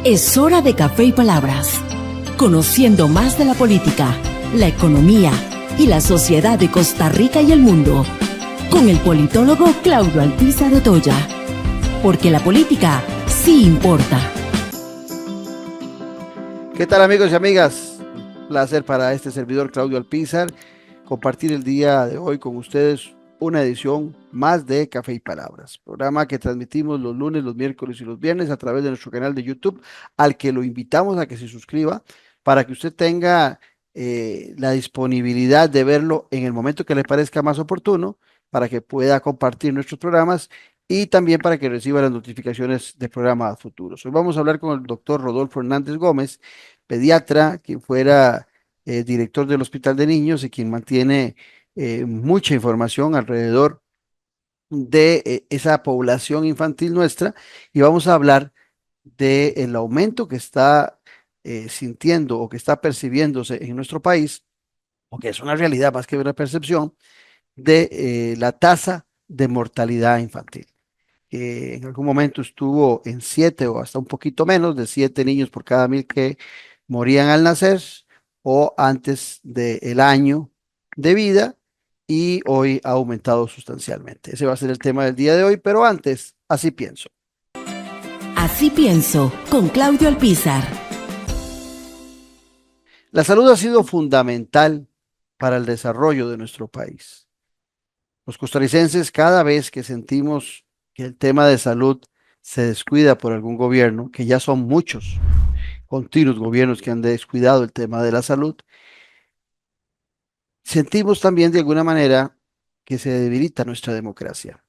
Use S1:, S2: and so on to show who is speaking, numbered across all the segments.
S1: Es hora de Café y Palabras, conociendo más de la política, la economía y la sociedad de Costa Rica y el mundo, con el politólogo Claudio Alpizar Otoya, porque la política sí importa.
S2: ¿Qué tal, amigos y amigas? Placer para este servidor Claudio Alpizar compartir el día de hoy con ustedes una edición más de Café y Palabras, programa que transmitimos los lunes, los miércoles y los viernes a través de nuestro canal de YouTube, al que lo invitamos a que se suscriba para que usted tenga la disponibilidad de verlo en el momento que le parezca más oportuno, para que pueda compartir nuestros programas y también para que reciba las notificaciones de programas futuros. Hoy vamos a hablar con el doctor Rodolfo Hernández Gómez, pediatra, quien fuera director del Hospital de Niños y quien mantiene mucha información alrededor de esa población infantil nuestra, y vamos a hablar del aumento que está sintiendo o que está percibiéndose en nuestro país, o que es una realidad más que una percepción, de la tasa de mortalidad infantil, que en algún momento estuvo en 7 o hasta un poquito menos de 7 niños por cada 1000 que morían al nacer o antes del año de vida, y hoy ha aumentado sustancialmente. Ese va a ser el tema del día de hoy, pero antes, así pienso.
S1: Así pienso, con Claudio Alpizar.
S2: La salud ha sido fundamental para el desarrollo de nuestro país. Los costarricenses, cada vez que sentimos que el tema de salud se descuida por algún gobierno, que ya son muchos continuos gobiernos que han descuidado el tema de la salud, sentimos también de alguna manera que se debilita nuestra democracia.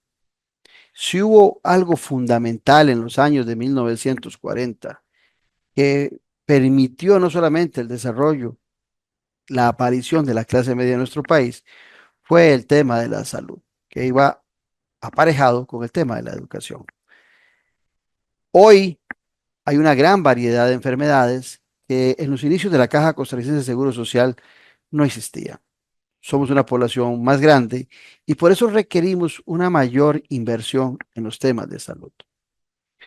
S2: Si hubo algo fundamental en los años de 1940 que permitió no solamente el desarrollo, la aparición de la clase media en nuestro país, fue el tema de la salud, que iba aparejado con el tema de la educación. Hoy hay una gran variedad de enfermedades que en los inicios de la Caja Costarricense de Seguro Social no existían. Somos una población más grande y por eso requerimos una mayor inversión en los temas de salud.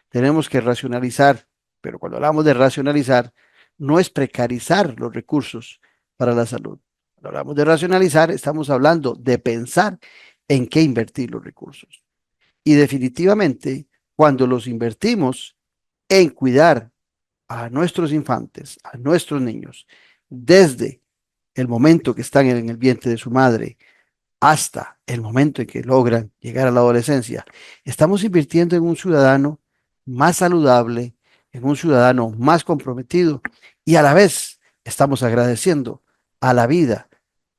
S2: Tenemos que racionalizar, pero cuando hablamos de racionalizar, no es precarizar los recursos para la salud. Cuando hablamos de racionalizar, estamos hablando de pensar en qué invertir los recursos. Y definitivamente, cuando los invertimos en cuidar a nuestros infantes, a nuestros niños, desde el momento que están en el vientre de su madre hasta el momento en que logran llegar a la adolescencia, estamos invirtiendo en un ciudadano más saludable, en un ciudadano más comprometido, y a la vez estamos agradeciendo a la vida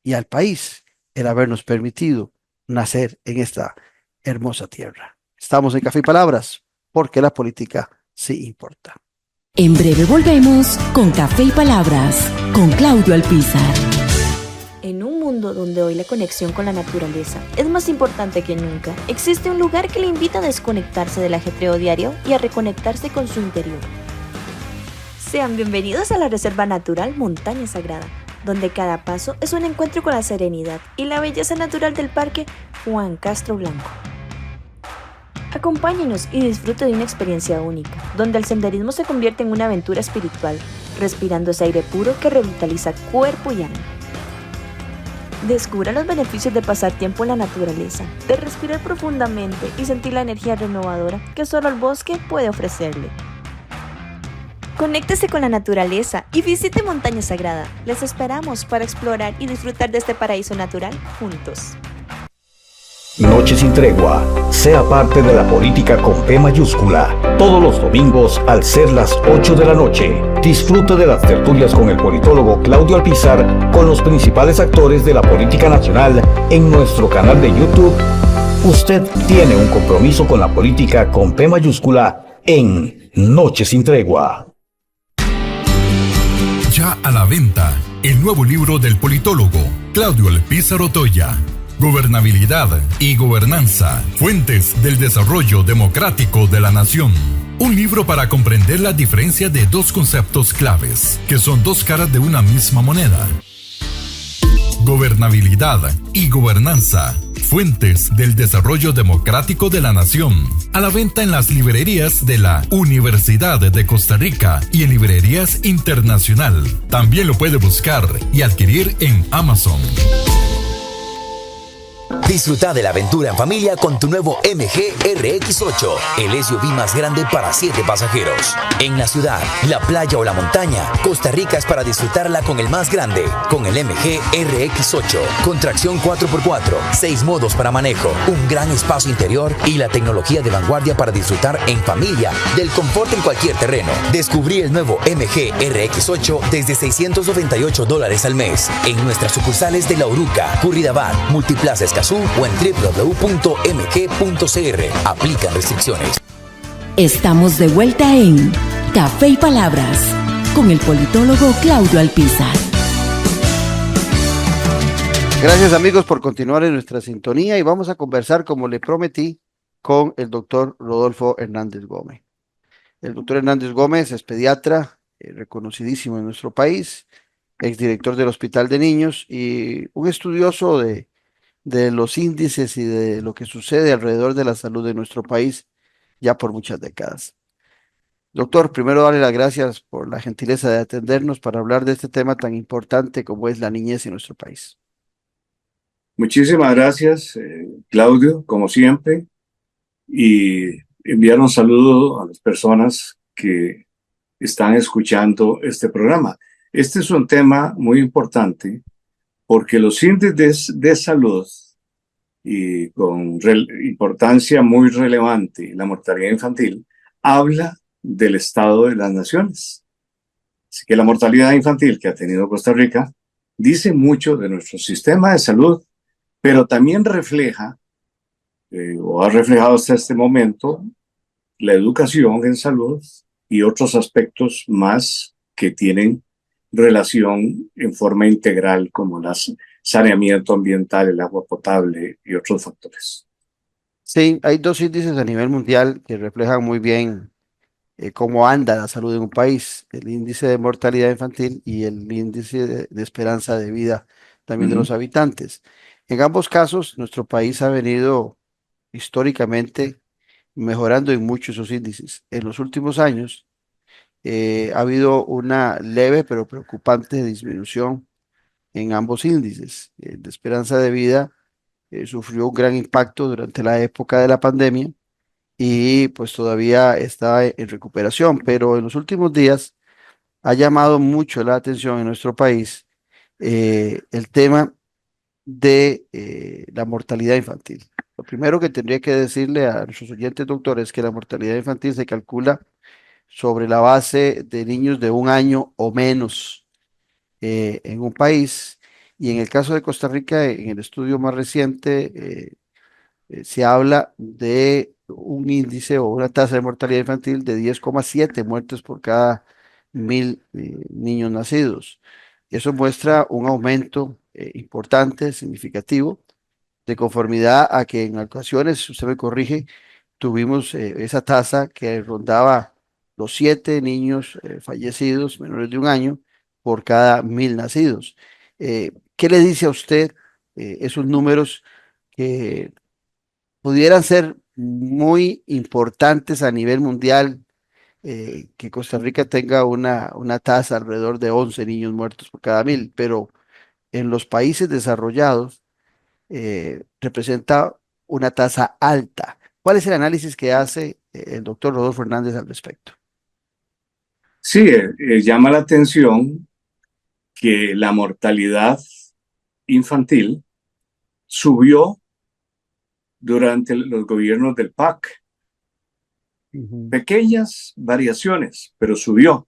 S2: y al país el habernos permitido nacer en esta hermosa tierra. Estamos en Café y Palabras, porque la política sí importa.
S1: En breve volvemos con Café y Palabras, con Claudio Alpizar.
S3: En un mundo donde hoy la conexión con la naturaleza es más importante que nunca, existe un lugar que le invita a desconectarse del ajetreo diario y a reconectarse con su interior. Sean bienvenidos a la Reserva Natural Montaña Sagrada, donde cada paso es un encuentro con la serenidad y la belleza natural del Parque Juan Castro Blanco. Acompáñenos y disfrute de una experiencia única, donde el senderismo se convierte en una aventura espiritual, respirando ese aire puro que revitaliza cuerpo y alma. Descubra los beneficios de pasar tiempo en la naturaleza, de respirar profundamente y sentir la energía renovadora que solo el bosque puede ofrecerle. Conéctese con la naturaleza y visite Montaña Sagrada. Les esperamos para explorar y disfrutar de este paraíso natural juntos.
S4: Noche sin tregua. Sea parte de la política con P mayúscula. Todos los domingos al ser las 8 de la noche. Disfrute de las tertulias con el politólogo Claudio Alpizar con los principales actores de la política nacional en nuestro canal de YouTube. Usted tiene un compromiso con la política con P mayúscula en Noche sin tregua.
S5: Ya a la venta, el nuevo libro del politólogo Claudio Alpizar Otoya. Gobernabilidad y gobernanza, fuentes del desarrollo democrático de la nación. Un libro para comprender la diferencia de dos conceptos claves, que son dos caras de una misma moneda. Gobernabilidad y gobernanza, Fuentes del Desarrollo Democrático de la Nación. A la venta en las librerías de la Universidad de Costa Rica y en librerías internacional. También lo puede buscar y adquirir en Amazon.
S6: Disfruta de la aventura en familia con tu nuevo MG RX8, el SUV más grande para 7 pasajeros. En la ciudad, la playa o la montaña, Costa Rica es para disfrutarla con el más grande, con el MG RX8, con tracción 4x4, 6 modos para manejo, un gran espacio interior y la tecnología de vanguardia para disfrutar en familia del confort en cualquier terreno. Descubrí el nuevo MG RX8 desde $698 al mes en nuestras sucursales de La Uruca, Curridabat, Multiplaza Escazú o en www.mg.cr. Aplican restricciones.
S1: Estamos de vuelta en Café y Palabras con el politólogo Claudio Alpizar.
S2: Gracias amigos por continuar en nuestra sintonía y vamos a conversar, como le prometí, con el doctor Rodolfo Hernández Gómez. El doctor Hernández Gómez es pediatra, reconocidísimo en nuestro país, exdirector del Hospital de Niños y un estudioso de los índices y de lo que sucede alrededor de la salud de nuestro país ya por muchas décadas. Doctor, primero darle las gracias por la gentileza de atendernos para hablar de este tema tan importante como es la niñez en nuestro país.
S7: Muchísimas gracias, Claudio, como siempre, y enviar un saludo a las personas que están escuchando este programa. Este es un tema muy importante porque los índices de salud y con importancia muy relevante, la mortalidad infantil, habla del estado de las naciones. Así que la mortalidad infantil que ha tenido Costa Rica dice mucho de nuestro sistema de salud, pero también refleja, o ha reflejado hasta este momento, la educación en salud y otros aspectos más que tienen relación en forma integral, como el saneamiento ambiental, el agua potable y otros factores.
S2: Sí, hay dos índices a nivel mundial que reflejan muy bien cómo anda la salud en un país: el índice de mortalidad infantil y el índice de esperanza de vida también de los habitantes. En ambos casos, nuestro país ha venido históricamente mejorando en muchos esos índices. En los últimos años ha habido una leve pero preocupante disminución en ambos índices. El de esperanza de vida sufrió un gran impacto durante la época de la pandemia y pues todavía está en recuperación, pero en los últimos días ha llamado mucho la atención en nuestro país el tema de la mortalidad infantil. Lo primero que tendría que decirle a nuestros oyentes, doctores, es que la mortalidad infantil se calcula sobre la base de niños de 1 año o menos en un país. Y en el caso de Costa Rica, en el estudio más reciente, se habla de un índice o una tasa de mortalidad infantil de 10,7 muertes por cada 1.000 niños nacidos. Eso muestra un aumento importante, significativo, de conformidad a que en ocasiones, si usted me corrige, tuvimos esa tasa que rondaba los 7 niños fallecidos menores de 1 año por cada 1.000 nacidos. ¿Qué le dice a usted esos números que pudieran ser muy importantes a nivel mundial, que Costa Rica tenga una tasa alrededor de 11 niños muertos por cada 1.000, pero en los países desarrollados representa una tasa alta? ¿Cuál es el análisis que hace el doctor Rodolfo Hernández al respecto?
S7: Sí, llama la atención que la mortalidad infantil subió durante los gobiernos del PAC. Pequeñas variaciones, pero subió.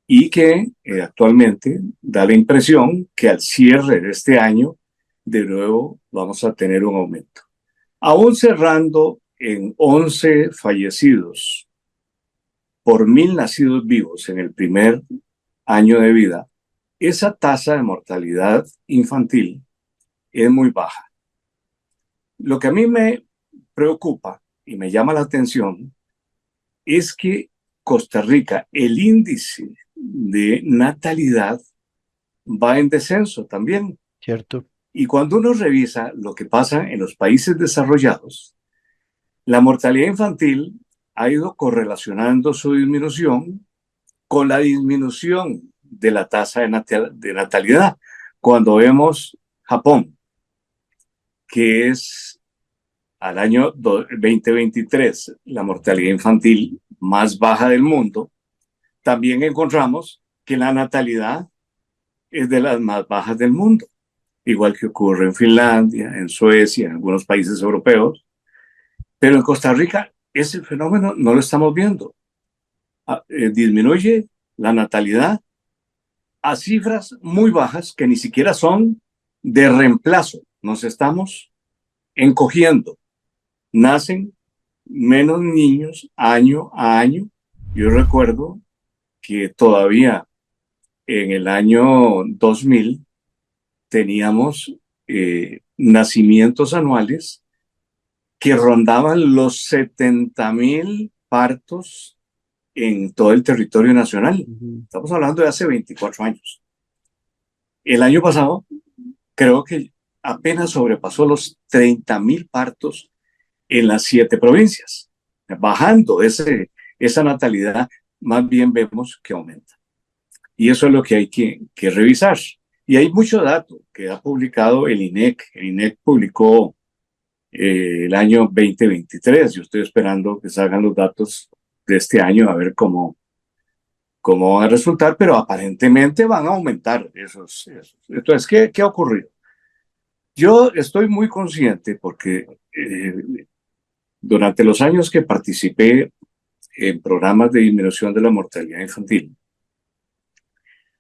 S7: Y que actualmente da la impresión que al cierre de este año, de nuevo vamos a tener un aumento. Aún cerrando en 11 fallecidos por 1.000 nacidos vivos en el primer año de vida, esa tasa de mortalidad infantil es muy baja. Lo que a mí me preocupa y me llama la atención es que Costa Rica, el índice de natalidad va en descenso también.
S2: Cierto.
S7: Y cuando uno revisa lo que pasa en los países desarrollados, la mortalidad infantil ha ido correlacionando su disminución con la disminución de la tasa de natalidad. Cuando vemos Japón, que es al año 2023 la mortalidad infantil más baja del mundo, también encontramos que la natalidad es de las más bajas del mundo, igual que ocurre en Finlandia, en Suecia, en algunos países europeos. Pero en Costa Rica ese fenómeno no lo estamos viendo. Disminuye la natalidad a cifras muy bajas que ni siquiera son de reemplazo. Nos estamos encogiendo. Nacen menos niños año a año. Yo recuerdo que todavía en el año 2000 teníamos nacimientos anuales que rondaban los 70,000 partos en todo el territorio nacional. Estamos hablando de hace 24 años. El año pasado creo que apenas sobrepasó los 30,000 partos en las 7 provincias. Bajando esa natalidad, más bien vemos que aumenta. Y eso es lo que hay que revisar. Y hay mucho dato que ha publicado el INEC. El INEC publicó el año 2023. Yo estoy esperando que salgan los datos de este año a ver cómo van a resultar, pero aparentemente van a aumentar esos. Entonces, ¿qué ha ocurrido? Yo estoy muy consciente porque durante los años que participé en programas de disminución de la mortalidad infantil,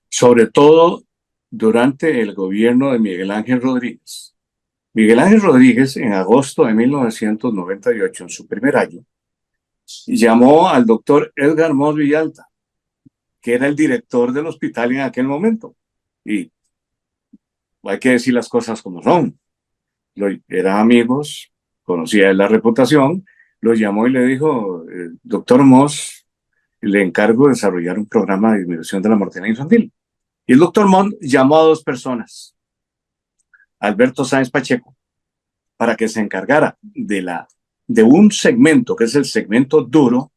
S7: sobre todo durante el gobierno de Miguel Ángel Rodríguez. Miguel Ángel Rodríguez, en agosto de 1998, en su primer año, llamó al doctor Edgar Mos Villalta, que era el director del hospital en aquel momento. Y hay que decir las cosas como son. Eran amigos, conocía la reputación, lo llamó y le dijo, doctor Mos, le encargo de desarrollar un programa de disminución de la mortalidad infantil. Y el doctor Mos llamó a 2 personas, Alberto Sáenz Pacheco, para que se encargara de un segmento, que es el segmento duro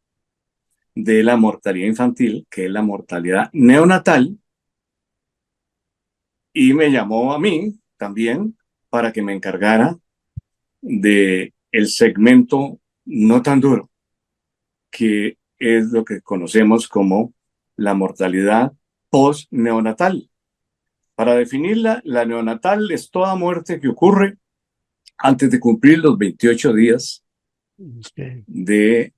S7: de la mortalidad infantil, que es la mortalidad neonatal, y me llamó a mí también para que me encargara de el segmento no tan duro, que es lo que conocemos como la mortalidad post-neonatal. Para definirla, la neonatal es toda muerte que ocurre antes de cumplir los 28 días de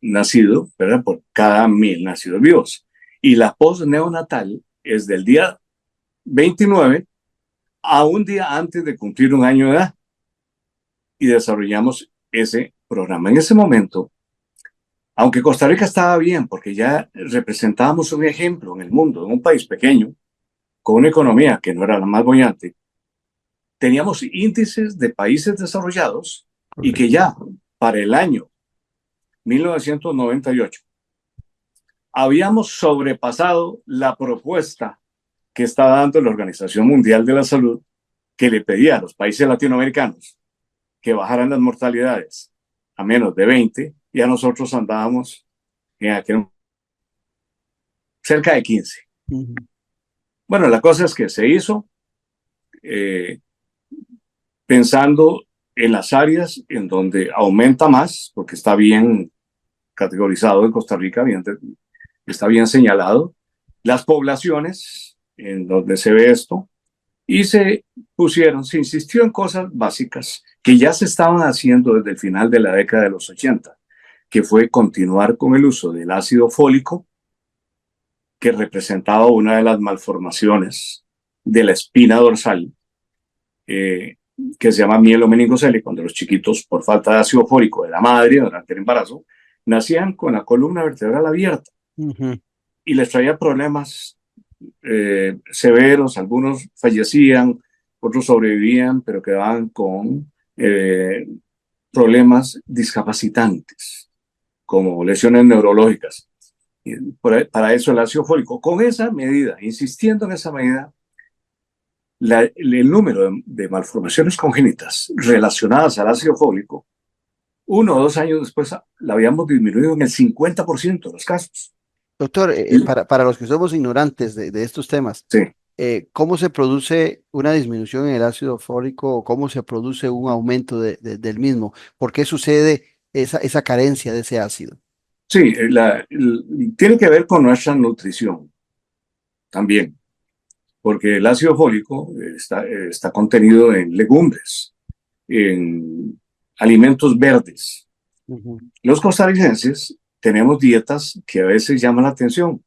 S7: nacido, ¿verdad? Por cada 1,000 nacidos vivos. Y la post-neonatal es del día 29 a un día antes de cumplir 1 año de edad. Y desarrollamos ese programa. En ese momento, aunque Costa Rica estaba bien, porque ya representábamos un ejemplo en el mundo, en un país pequeño, con una economía que no era la más bollante, teníamos índices de países desarrollados y que ya para el año 1998 habíamos sobrepasado la propuesta que está dando la Organización Mundial de la Salud, que le pedía a los países latinoamericanos que bajaran las mortalidades a menos de 20, y a nosotros andábamos en aquel cerca de 15. Bueno, la cosa es que se hizo pensando en las áreas en donde aumenta más, porque está bien categorizado en Costa Rica, está bien señalado, las poblaciones en donde se ve esto, y se insistió en cosas básicas que ya se estaban haciendo desde el final de la década de los 80, que fue continuar con el uso del ácido fólico, que representaba una de las malformaciones de la espina dorsal, que se llama mielomeningocele, cuando los chiquitos, por falta de ácido fólico de la madre durante el embarazo, nacían con la columna vertebral abierta y les traía problemas severos. Algunos fallecían, otros sobrevivían, pero quedaban con problemas discapacitantes, como lesiones neurológicas. Para eso el ácido fólico, con esa medida, insistiendo en esa medida, el número de malformaciones congénitas relacionadas al ácido fólico, 1 o 2 años después, la habíamos disminuido en el 50% de los casos.
S2: Doctor, para los que somos ignorantes de estos temas,
S7: Sí.
S2: ¿Cómo se produce una disminución en el ácido fólico o cómo se produce un aumento del mismo? ¿Por qué sucede esa carencia de ese ácido?
S7: Sí, tiene que ver con nuestra nutrición también, porque el ácido fólico está contenido en legumbres, en alimentos verdes. Los costarricenses tenemos dietas que a veces llaman la atención.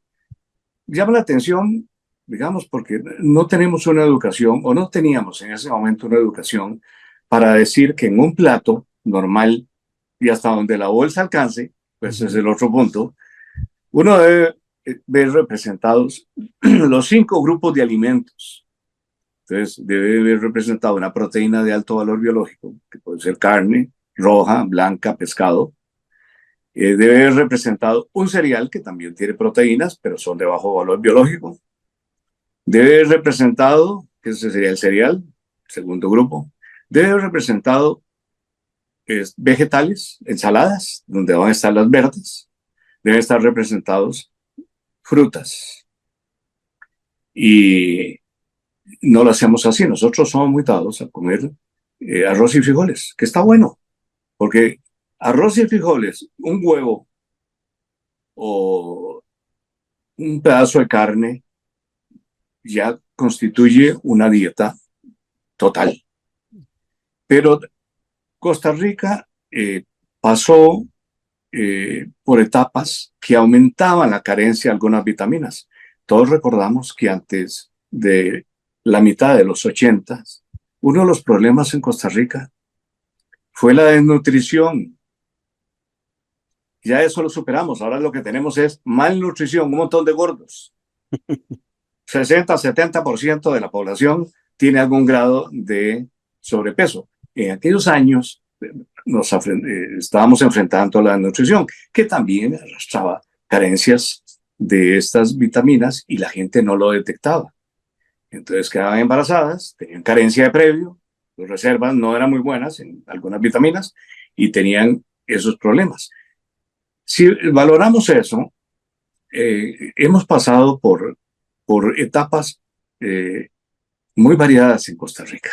S7: Llama la atención, digamos, porque no tenemos una educación, o no teníamos en ese momento una educación para decir que en un plato normal y hasta donde la bolsa alcance, pues es el otro punto, uno debe ver representados los 5 grupos de alimentos. Entonces, debe ver representada una proteína de alto valor biológico, que puede ser carne, roja, blanca, pescado. Debe haber representado un cereal que también tiene proteínas, pero son de bajo valor biológico. Debe haber representado, que ese sería el cereal, segundo grupo. Debe haber representado vegetales, ensaladas, donde van a estar las verdes. Deben estar representados frutas. Y no lo hacemos así. Nosotros somos muy dados a comer arroz y frijoles, que está bueno, porque arroz y frijoles, un huevo o un pedazo de carne ya constituye una dieta total. Pero Costa Rica pasó por etapas que aumentaban la carencia de algunas vitaminas. Todos recordamos que antes de la mitad de los 80, uno de los problemas en Costa Rica fue la desnutrición. Ya eso lo superamos. Ahora lo que tenemos es malnutrición, un montón de gordos. 60-70% de la población tiene algún grado de sobrepeso. En aquellos años estábamos enfrentando a la nutrición, que también arrastraba carencias de estas vitaminas y la gente no lo detectaba. Entonces quedaban embarazadas, tenían carencia de previo, las reservas no eran muy buenas en algunas vitaminas y tenían esos problemas. Si valoramos eso, hemos pasado por etapas muy variadas en Costa Rica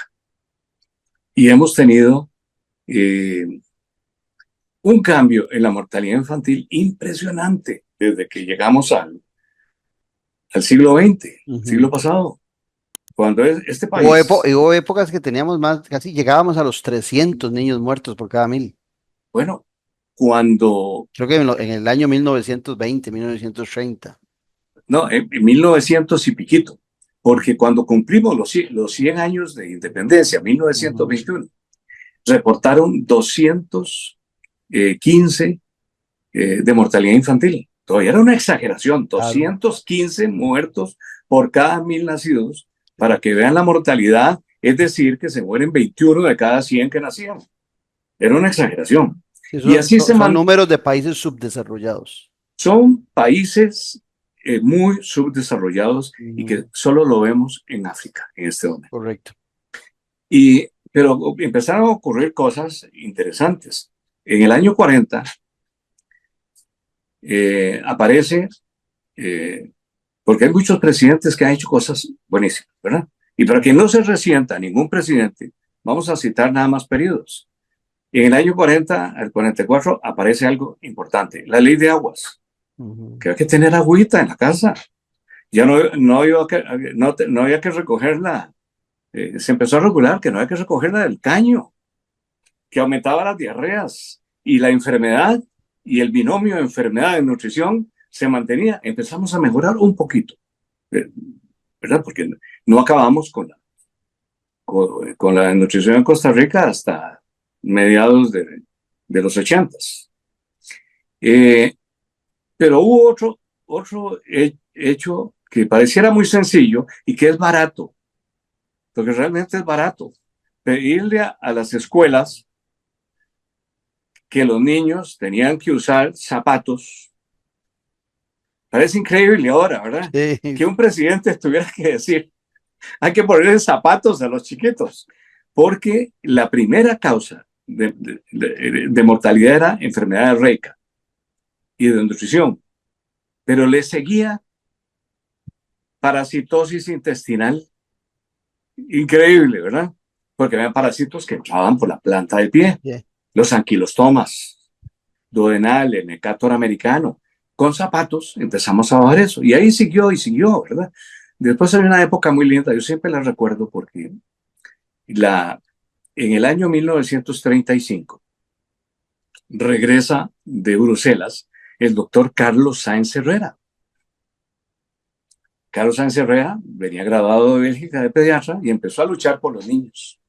S7: y hemos tenido un cambio en la mortalidad infantil impresionante desde que llegamos al siglo XX, siglo pasado, cuando este país...
S2: Hubo épocas que teníamos más, casi llegábamos a los 300 niños muertos por cada 1000.
S7: Bueno, cuando...
S2: Creo que en el año 1920, 1930.
S7: No, en 1900 y piquito, porque cuando cumplimos los 100 años de independencia, 1921, reportaron 215 de mortalidad infantil. Todavía era una exageración, 215 muertos por cada 1000 nacidos, para que vean la mortalidad, es decir, que se mueren 21 de cada 100 que nacían. Era una exageración. Y así
S2: son números de países subdesarrollados.
S7: Son países muy subdesarrollados y que solo lo vemos en África en este momento.
S2: Correcto.
S7: Pero empezaron a ocurrir cosas interesantes. En el año 40 aparece, porque hay muchos presidentes que han hecho cosas buenísimas, ¿verdad? Y para que no se resienta ningún presidente, vamos a citar nada más periodos. En el año 40 al 44 aparece algo importante, la ley de aguas, que hay que tener agüita en la casa. Ya no había que recogerla. Se empezó a regular que no había que recogerla del caño, que aumentaba las diarreas y la enfermedad y el binomio de enfermedad y nutrición se mantenía. Empezamos a mejorar un poquito, ¿verdad? Porque no acabamos con la nutrición en Costa Rica hasta mediados de los 80s. Pero hubo otro hecho que pareciera muy sencillo y que es barato, porque realmente es barato. Pedirle a las escuelas que los niños tenían que usar zapatos. Parece increíble ahora, ¿verdad? Sí. Que un presidente tuviera que decir hay que ponerle zapatos a los chiquitos, porque la primera causa de mortalidad era enfermedad reica y de nutrición, pero le seguía parasitosis intestinal, increíble, ¿verdad? Porque había parásitos que entraban por la planta del pie,
S2: Yeah.
S7: los anquilostomas, duodenal, el Necator americano. Con zapatos empezamos a bajar eso, y ahí siguió y siguió, ¿verdad? Después hay una época muy linda, yo siempre la recuerdo porque en el año 1935 regresa de Bruselas el doctor Carlos Sáenz Herrera. Carlos Sáenz Herrera venía graduado de Bélgica de pediatra y empezó a luchar por los niños,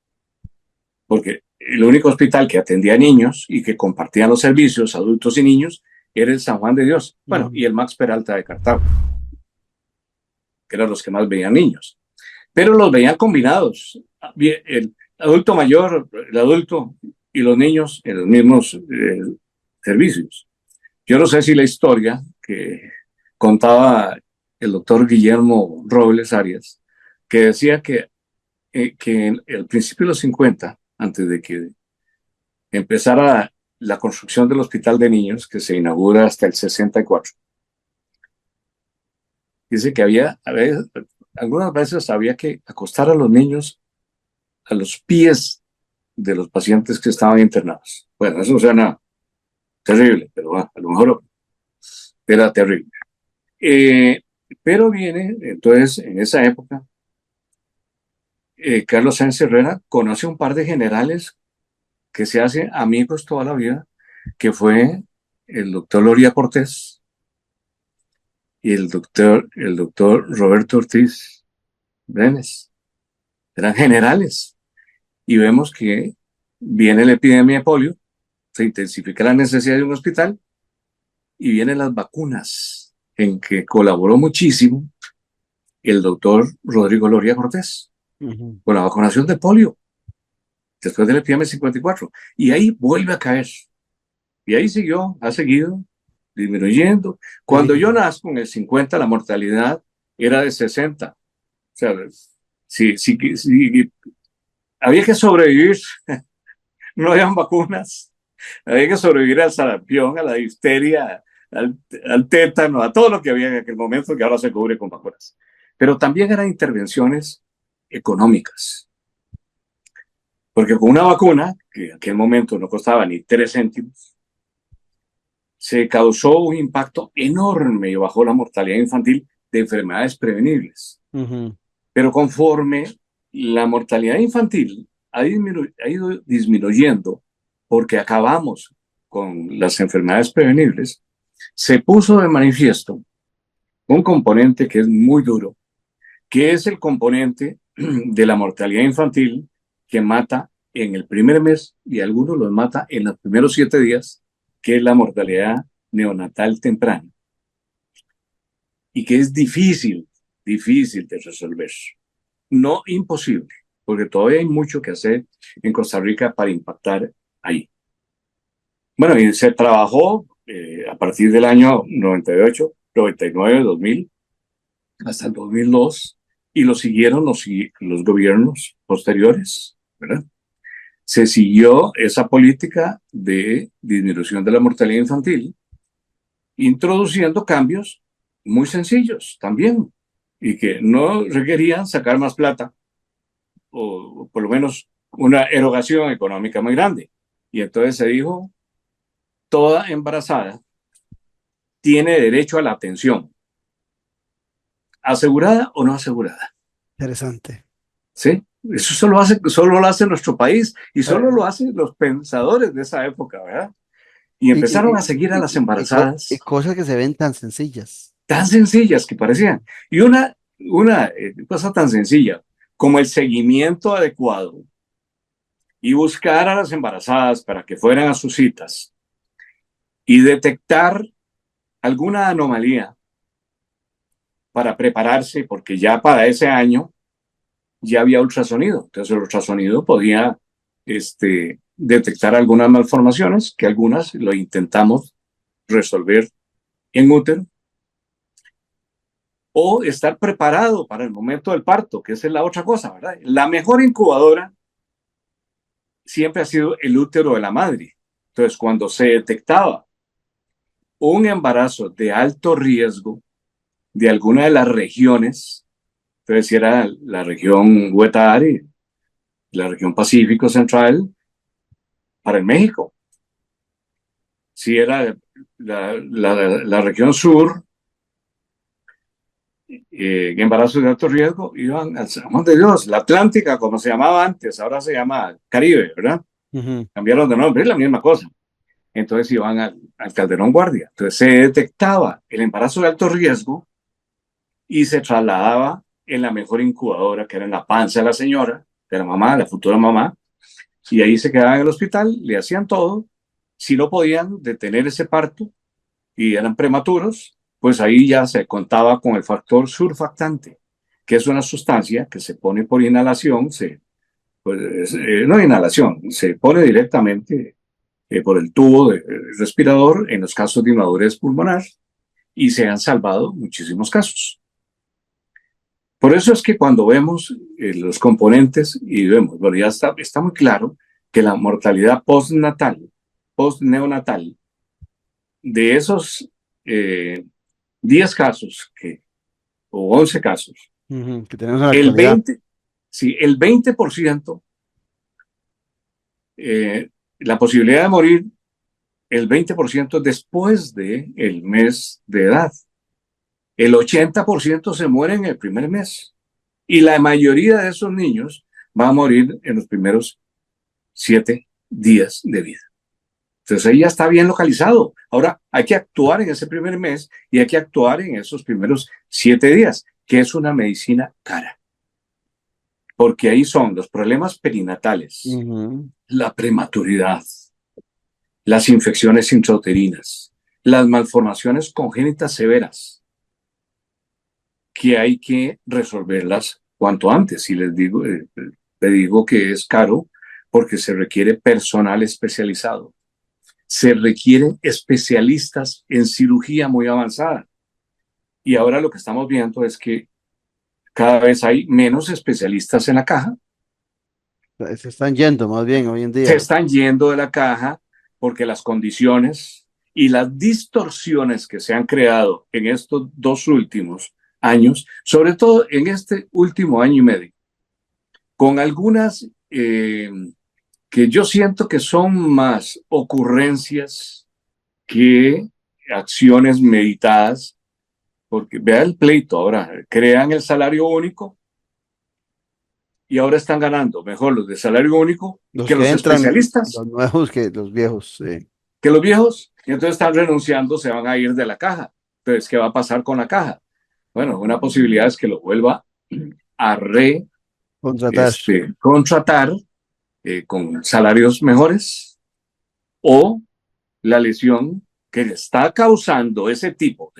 S7: porque el único hospital que atendía a niños y que compartían los servicios adultos y niños era el San Juan de Dios, bueno, y el Max Peralta de Cartago, que eran los que más veían niños, pero los veían combinados, el adulto mayor, el adulto y los niños en los mismos servicios. Yo no sé si la historia que contaba el doctor Guillermo Robles Arias, que decía que al principio de los 50, antes de que empezara la construcción del hospital de niños, que se inaugura hasta el 64, dice que algunas veces había que acostar a los niños a los pies de los pacientes que estaban internados. Bueno, eso suena terrible, pero a lo mejor era terrible. Pero viene, entonces, en esa época, Carlos Sáenz Herrera conoce un par de generales que se hacen amigos toda la vida, que fue el doctor Loría Cortés y el doctor Roberto Ortiz Brenes. Eran generales. Y vemos que viene la epidemia de polio, se intensifica la necesidad de un hospital y vienen las vacunas, en que colaboró muchísimo el doctor Rodrigo Loría Cortés con la vacunación de polio después de la epidemia del 54. Y ahí vuelve a caer. Y ahí ha seguido disminuyendo. Cuando yo nazco en el 50, la mortalidad era de 60. O sea, si había que sobrevivir, no habían vacunas, había que sobrevivir al sarampión, a la difteria, al tétano, a todo lo que había en aquel momento, que ahora se cubre con vacunas. Pero también eran intervenciones económicas. Porque con una vacuna, que en aquel momento no costaba ni 3 céntimos, se causó un impacto enorme y bajó la mortalidad infantil de enfermedades prevenibles. Pero conforme la mortalidad infantil ha ido disminuyendo, porque acabamos con las enfermedades prevenibles, se puso de manifiesto un componente que es muy duro, que es el componente de la mortalidad infantil que mata en el primer mes y algunos los mata en los primeros 7 días, que es la mortalidad neonatal temprana, y que es difícil de resolver. No imposible, porque todavía hay mucho que hacer en Costa Rica para impactar ahí. Bueno, y se trabajó a partir del año 98, 99, 2000, hasta el 2002, y lo siguieron los gobiernos posteriores, ¿verdad? Se siguió esa política de disminución de la mortalidad infantil, introduciendo cambios muy sencillos también, y que no requerían sacar más plata, o por lo menos una erogación económica muy grande. Y entonces se dijo, toda embarazada tiene derecho a la atención, asegurada o no asegurada.
S2: Interesante.
S7: ¿Sí? Eso solo lo hace nuestro país, y solo lo hacen los pensadores de esa época, ¿verdad? Y empezaron a seguir a las embarazadas.
S2: Y cosas que se ven tan sencillas.
S7: Tan sencillas que parecían. Y una cosa tan sencilla como el seguimiento adecuado y buscar a las embarazadas para que fueran a sus citas y detectar alguna anomalía para prepararse, porque ya para ese año ya había ultrasonido. Entonces el ultrasonido podía detectar algunas malformaciones, que algunas lo intentamos resolver en útero. o estar preparado para el momento del parto, que esa es la otra cosa, ¿verdad? La mejor incubadora siempre ha sido el útero de la madre. Entonces, cuando se detectaba un embarazo de alto riesgo de alguna de las regiones, entonces si era la región Huetari, la región Pacífico Central, para el México. Si era la región sur, embarazos de alto riesgo, iban al San de Dios, la Atlántica, como se llamaba antes, ahora se llama Caribe, ¿verdad? Cambiaron de nombre, es la misma cosa. Entonces iban al Calderón Guardia. Entonces se detectaba el embarazo de alto riesgo y se trasladaba en la mejor incubadora, que era en la panza de la señora, de la mamá, la futura mamá, y ahí se quedaban en el hospital, le hacían todo. Si no podían detener ese parto y eran prematuros, pues ahí ya se contaba con el factor surfactante, que es una sustancia que se pone por inhalación, no inhalación, se pone directamente por el tubo de respirador en los casos de inmadurez pulmonar, y se han salvado muchísimos casos. Por eso es que cuando vemos los componentes y vemos, bueno, ya está muy claro que la mortalidad postnatal, postneonatal, de esos 10 casos o 11 casos,
S2: que tenemos en la
S7: el
S2: actualidad.
S7: 20%, la posibilidad de morir, el 20% después del mes de edad. El 80% se muere en el primer mes. Y la mayoría de esos niños va a morir en los primeros 7 días de vida. Entonces ahí ya está bien localizado. Ahora hay que actuar en ese primer mes y hay que actuar en esos primeros 7 días, que es una medicina cara. Porque ahí son los problemas perinatales, la prematuridad, las infecciones intrauterinas, las malformaciones congénitas severas, que hay que resolverlas cuanto antes. Y le digo que es caro porque se requiere personal especializado. Se requieren especialistas en cirugía muy avanzada. Y ahora lo que estamos viendo es que cada vez hay menos especialistas en la caja.
S2: Se están yendo más bien hoy en día.
S7: Se están yendo de la caja porque las condiciones y las distorsiones que se han creado en estos 2 últimos años, sobre todo en este último año y medio, con algunas que yo siento que son más ocurrencias que acciones meditadas, porque vea el pleito ahora, crean el salario único y ahora están ganando mejor los de salario único que los
S2: entran,
S7: especialistas.
S2: Los nuevos que los viejos.
S7: Que los viejos, y entonces están renunciando, se van a ir de la caja. Entonces, ¿qué va a pasar con la caja? Bueno, una posibilidad es que lo vuelva a contratar con salarios mejores, o la lesión que está causando ese tipo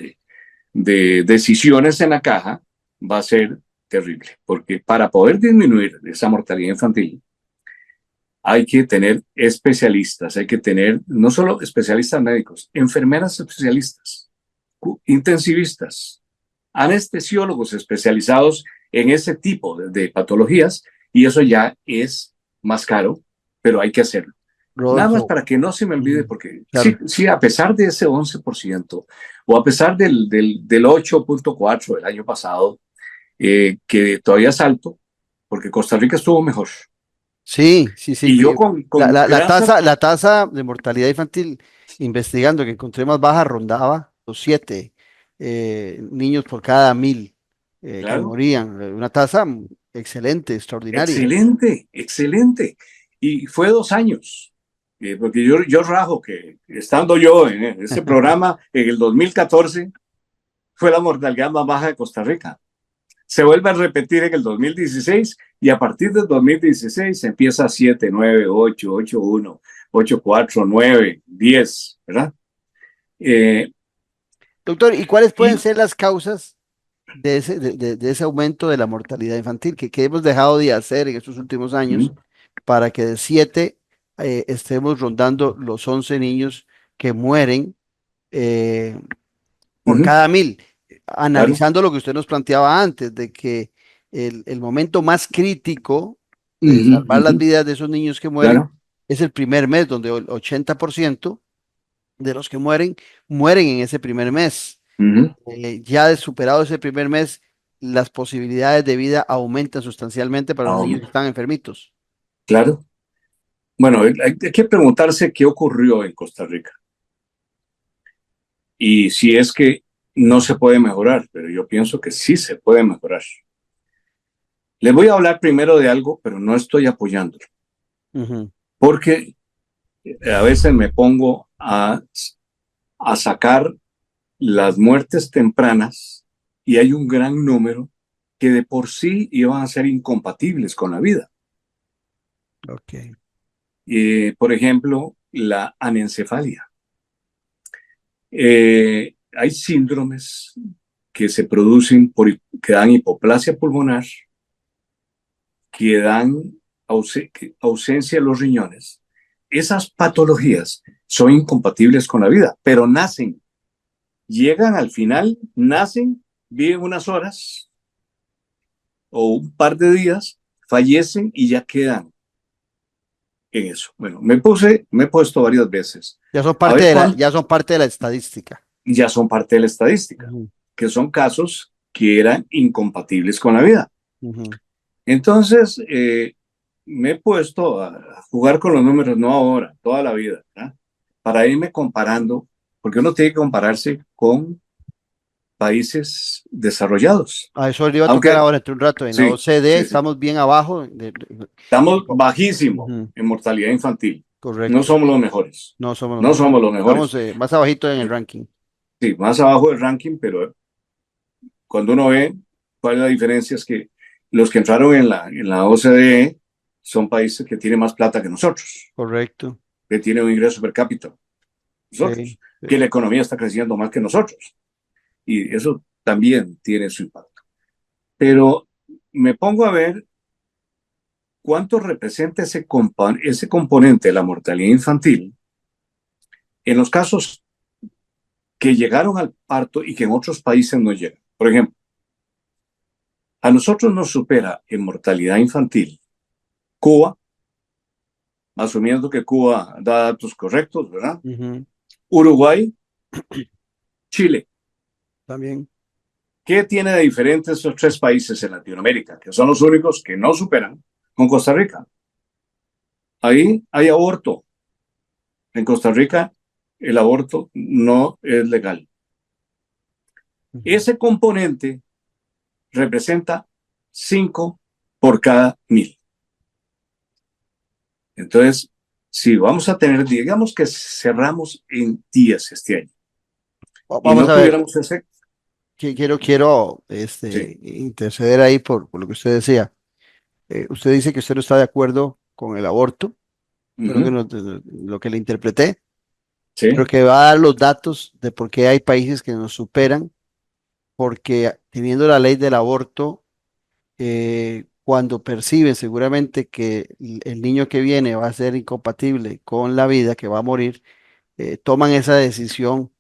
S7: de decisiones en la caja va a ser terrible, porque para poder disminuir esa mortalidad infantil hay que tener especialistas, hay que tener no solo especialistas médicos, enfermeras especialistas, intensivistas, anestesiólogos especializados en ese tipo de patologías, y eso ya es más caro, pero hay que hacerlo. Rodolfo, nada más para que no se me olvide, porque claro, sí, a pesar de ese 11%, o a pesar del 8.4% del año pasado, que todavía es alto, porque Costa Rica estuvo mejor.
S2: Sí.
S7: Y yo con
S2: la tasa de mortalidad infantil, investigando, que encontré más baja, rondaba los 7 niños por cada 1000 claro, que morían. Una tasa excelente, extraordinaria.
S7: Excelente. Y fue 2 años. Porque yo rajo que estando yo en ese programa en el 2014, fue la mortalidad más baja de Costa Rica. Se vuelve a repetir en el 2016 y a partir del 2016 empieza 7, 9, 8, 8, 1, 8, 4, 9, 10, ¿verdad?
S2: Doctor, ¿y cuáles pueden ser las causas de ese aumento de la mortalidad infantil que hemos dejado de hacer en estos últimos años para que de 7 estemos rondando los 11 niños que mueren por cada 1000? analizando lo que usted nos planteaba antes, de que el momento más crítico de
S7: Ujú,
S2: salvar las
S7: ujú,
S2: vidas de esos niños que mueren
S7: claro.
S2: es el primer mes, donde el 80% de los que mueren, mueren en ese primer mes.
S7: Ujú,
S2: Ya de superado ese primer mes, las posibilidades de vida aumentan sustancialmente para los niños que están enfermitos.
S7: claro. Bueno, hay que preguntarse qué ocurrió en Costa Rica y si es que no se puede mejorar, pero yo pienso que sí se puede mejorar. Les voy a hablar primero de algo, pero no estoy apoyándolo,
S2: Ujú.
S7: porque a veces me pongo a sacar las muertes tempranas y hay un gran número que de por sí iban a ser incompatibles con la vida.
S2: Ok.
S7: Por ejemplo, la anencefalia. Hay síndromes que se producen que dan hipoplasia pulmonar, que dan ausencia de los riñones. Esas patologías son incompatibles con la vida, pero nacen, llegan al final, nacen, viven unas horas o un par de días, fallecen y ya quedan en eso. Bueno, me he puesto varias veces
S2: Ya son
S7: a
S2: parte
S7: ver
S2: de
S7: cuánto
S2: ya son parte de la estadística.
S7: ya son parte de la estadística,
S2: Ujú,
S7: que son casos que eran incompatibles con la vida.
S2: ujú.
S7: Entonces, me he puesto a jugar con los números, no ahora, toda la vida, ¿verdad? Para irme comparando, porque uno tiene que compararse con países desarrollados.
S2: A eso le iba a tocar
S7: Aunque,
S2: ahora entre un rato. En la
S7: sí,
S2: OCDE
S7: sí, sí.
S2: estamos bien abajo.
S7: Estamos bajísimo
S2: Ujú,
S7: en mortalidad infantil. No
S2: correcto.
S7: somos los mejores.
S2: No somos los
S7: No
S2: mejores.
S7: somos los
S2: Estamos
S7: mejores.
S2: más abajito en el ranking.
S7: Sí, más abajo del ranking, pero cuando uno ve cuál es la diferencia es que los que entraron en la OCDE son países que tienen más plata que nosotros,
S2: Correcto.
S7: que tienen un ingreso per cápita
S2: Sí,
S7: nosotros, que
S2: sí.
S7: la economía está creciendo más que nosotros. Y eso también tiene su impacto. Pero me pongo a ver cuánto representa ese componente de la mortalidad infantil en los casos que llegaron al parto y que en otros países no llegan. Por ejemplo, a nosotros nos supera en mortalidad infantil Cuba, asumiendo que Cuba da datos correctos, ¿verdad?
S2: Ujú,
S7: Uruguay, Chile.
S2: también.
S7: ¿Qué tiene de diferente estos tres países en Latinoamérica, que son los únicos que no superan con Costa Rica? Ahí hay aborto. En Costa Rica el aborto no es legal.
S2: Ujú.
S7: Ese componente representa 5 por cada 1000. Entonces, si vamos a tener, digamos que cerramos en 10 este año y
S2: Vamos
S7: no
S2: a ver.
S7: tuviéramos ese,
S2: Quiero
S7: sí,
S2: interceder ahí por lo que usted decía. Usted dice que usted no está de acuerdo con el aborto. Creo que
S7: uh-huh,
S2: lo que le interpreté, pero
S7: sí,
S2: que va a dar los datos de por qué hay países que nos superan, porque teniendo la ley del aborto, cuando perciben seguramente que el niño que viene va a ser incompatible con la vida, que va a morir, toman esa decisión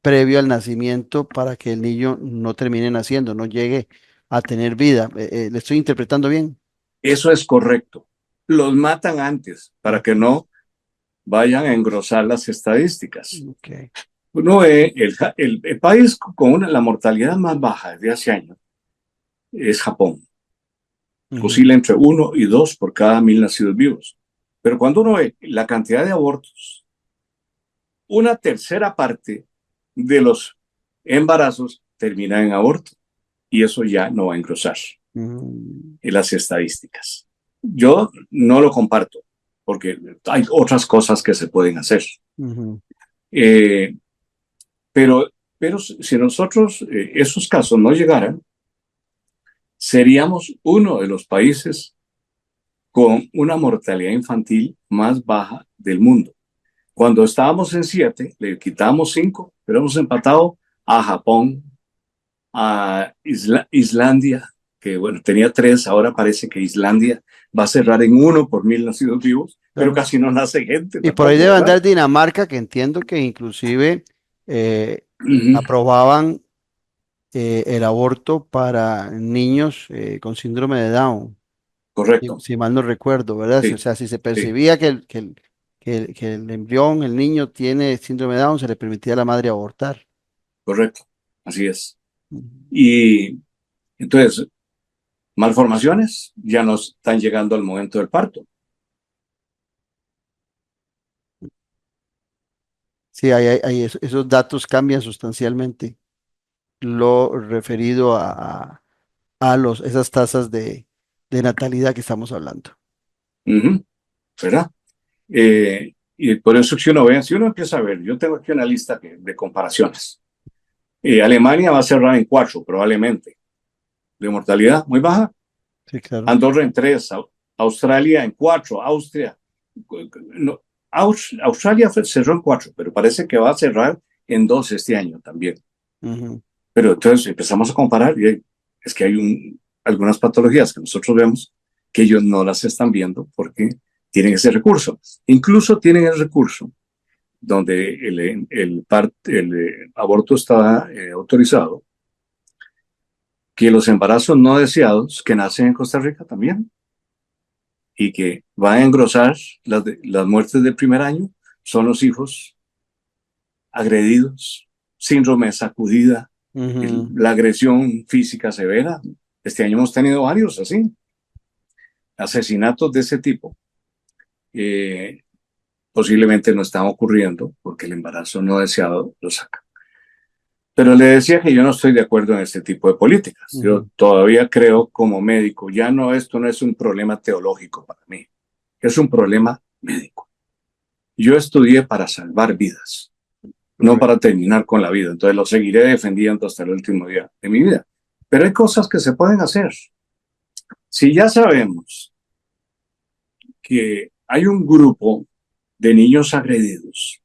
S2: previo al nacimiento para que el niño no termine naciendo, no llegue a tener vida. ¿Le estoy interpretando bien?
S7: eso es correcto. Los matan antes para que no vayan a engrosar las estadísticas.
S2: Ok.
S7: Uno ve el país con la mortalidad más baja desde hace años es Japón.
S2: Ujú,
S7: Oscila entre 1 y 2 por cada 1000 nacidos vivos. Pero cuando uno ve la cantidad de abortos, una tercera parte de los embarazos termina en aborto y eso ya no va a engrosar
S2: ujú,
S7: en las estadísticas. Yo no lo comparto porque hay otras cosas que se pueden hacer.
S2: ujú.
S7: Eh, pero, pero si nosotros esos casos no llegaran, seríamos uno de los países con una mortalidad infantil más baja del mundo. Cuando estábamos en 7, le quitamos 5, pero hemos empatado a Japón, a Islandia, que bueno, tenía 3, ahora parece que Islandia va a cerrar en 1 por 1000 nacidos vivos, pero
S2: Claro.
S7: casi no nace gente
S2: Y por ahí
S7: tampoco,
S2: debe
S7: ¿verdad?
S2: andar Dinamarca, que entiendo que inclusive eh,
S7: Uh -huh.
S2: aprobaban el aborto para niños con síndrome de Down,
S7: Correcto.
S2: si mal no recuerdo, ¿verdad? O
S7: Sí,
S2: sea, si se
S7: sí,
S2: percibía que el embrión, el niño tiene síndrome de Down, se le permitía a la madre abortar.
S7: correcto. Así es.
S2: Ujú.
S7: Y entonces, malformaciones ya no están llegando al momento del parto.
S2: Sí, esos datos cambian sustancialmente lo referido a esas tasas de natalidad que estamos hablando.
S7: Ujú, ¿verdad? Y por eso si uno ve, si uno empieza a ver, yo tengo aquí una lista de comparaciones. Alemania va a cerrar en 4, probablemente, de mortalidad muy baja.
S2: Sí, claro.
S7: Andorra en 3, Australia en 4, Austria. No, Australia cerró en 4, pero parece que va a cerrar en 2 este año también.
S2: Ujú.
S7: Pero entonces empezamos a comparar y es que hay algunas patologías que nosotros vemos que ellos no las están viendo porque tienen ese recurso. Incluso tienen el recurso donde el aborto está autorizado, que los embarazos no deseados que nacen en Costa Rica también y que van a engrosar las muertes del primer año son los hijos agredidos, síndrome de sacudida,
S2: Ujú.
S7: la agresión física severa. Este año hemos tenido varios así, asesinatos de ese tipo. Eh, Posiblemente no están ocurriendo porque el embarazo no deseado lo saca. Pero le decía que yo no estoy de acuerdo en este tipo de políticas. Yo
S2: Ujú.
S7: todavía creo como médico, ya no, esto no es un problema teológico para mí, es un problema médico. Yo estudié para salvar vidas, no
S2: Correcto.
S7: para terminar con la vida. Entonces lo seguiré defendiendo hasta el último día de mi vida. Pero hay cosas que se pueden hacer. Si ya sabemos que hay un grupo de niños agredidos,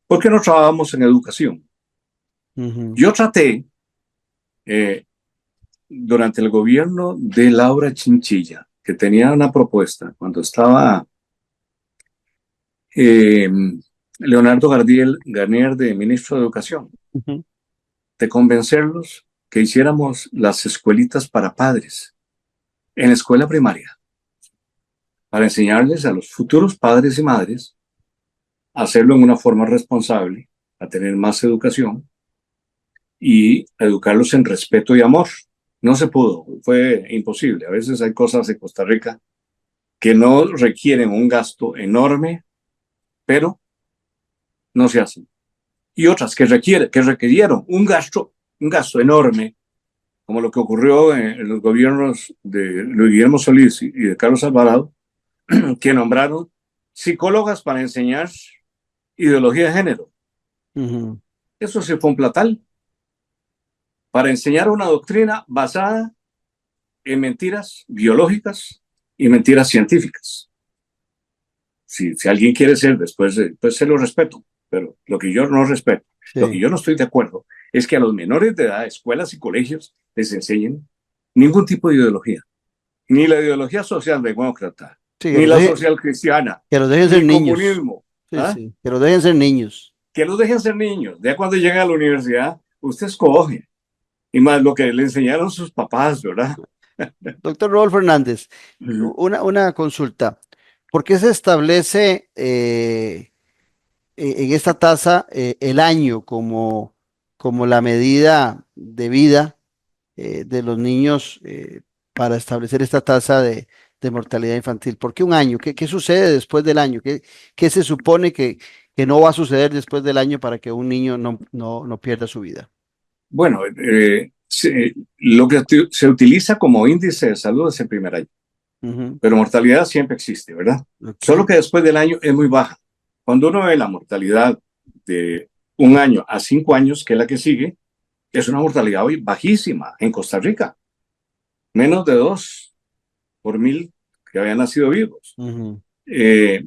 S7: ¿por qué no trabajamos en educación?
S2: Ujú.
S7: Yo traté eh, durante el gobierno de Laura Chinchilla, que tenía una propuesta cuando estaba eh, Leonardo Garnier de ministro de Educación,
S2: Ujú.
S7: de convencerlos que hiciéramos las escuelitas para padres en la escuela primaria, para enseñarles a los futuros padres y madres a hacerlo en una forma responsable, a tener más educación y a educarlos en respeto y amor. No se pudo, fue imposible. A veces hay cosas en Costa Rica que no requieren un gasto enorme, pero no se hacen. Y otras que requirieron un gasto enorme, como lo que ocurrió en los gobiernos de Luis Guillermo Solís y de Carlos Alvarado, que nombraron psicólogas para enseñar ideología de género.
S2: Ujú.
S7: Eso sí fue un platal para enseñar una doctrina basada en mentiras biológicas y mentiras científicas. Si alguien quiere ser después, pues se lo respeto, pero lo que yo no respeto, lo que
S2: Sí.
S7: yo no estoy de acuerdo es que a los menores de edad, escuelas y colegios les enseñen ningún tipo de ideología, ni la ideología socialdemócrata,
S2: Sí,
S7: ni la social cristiana,
S2: que los dejen
S7: ni
S2: ser
S7: el
S2: niños.
S7: comunismo.
S2: Sí,
S7: ¿Ah?
S2: sí, que los dejen ser niños.
S7: Que los dejen ser niños. Ya cuando lleguen a la universidad, usted escoge. Y más lo que le enseñaron sus papás, ¿verdad?
S2: Doctor Rodolfo Hernández, una consulta. ¿Por qué se establece en esta tasa el año como la medida de vida de los niños para establecer esta tasa de mortalidad infantil? ¿Por qué un año? ¿Qué sucede después del año? ¿Qué se supone que no va a suceder después del año para que un niño no pierda su vida?
S7: Bueno, lo que se utiliza como índice de salud es el primer año,
S2: Ujú.
S7: pero mortalidad siempre existe, ¿verdad? Solo
S2: Ok.
S7: que después del año es muy baja. Cuando uno ve la mortalidad de 1 año a 5 años, que es la que sigue, es una mortalidad bajísima en Costa Rica, menos de 2 por 1000 que habían nacido vivos.
S2: Ujú.
S7: Eh,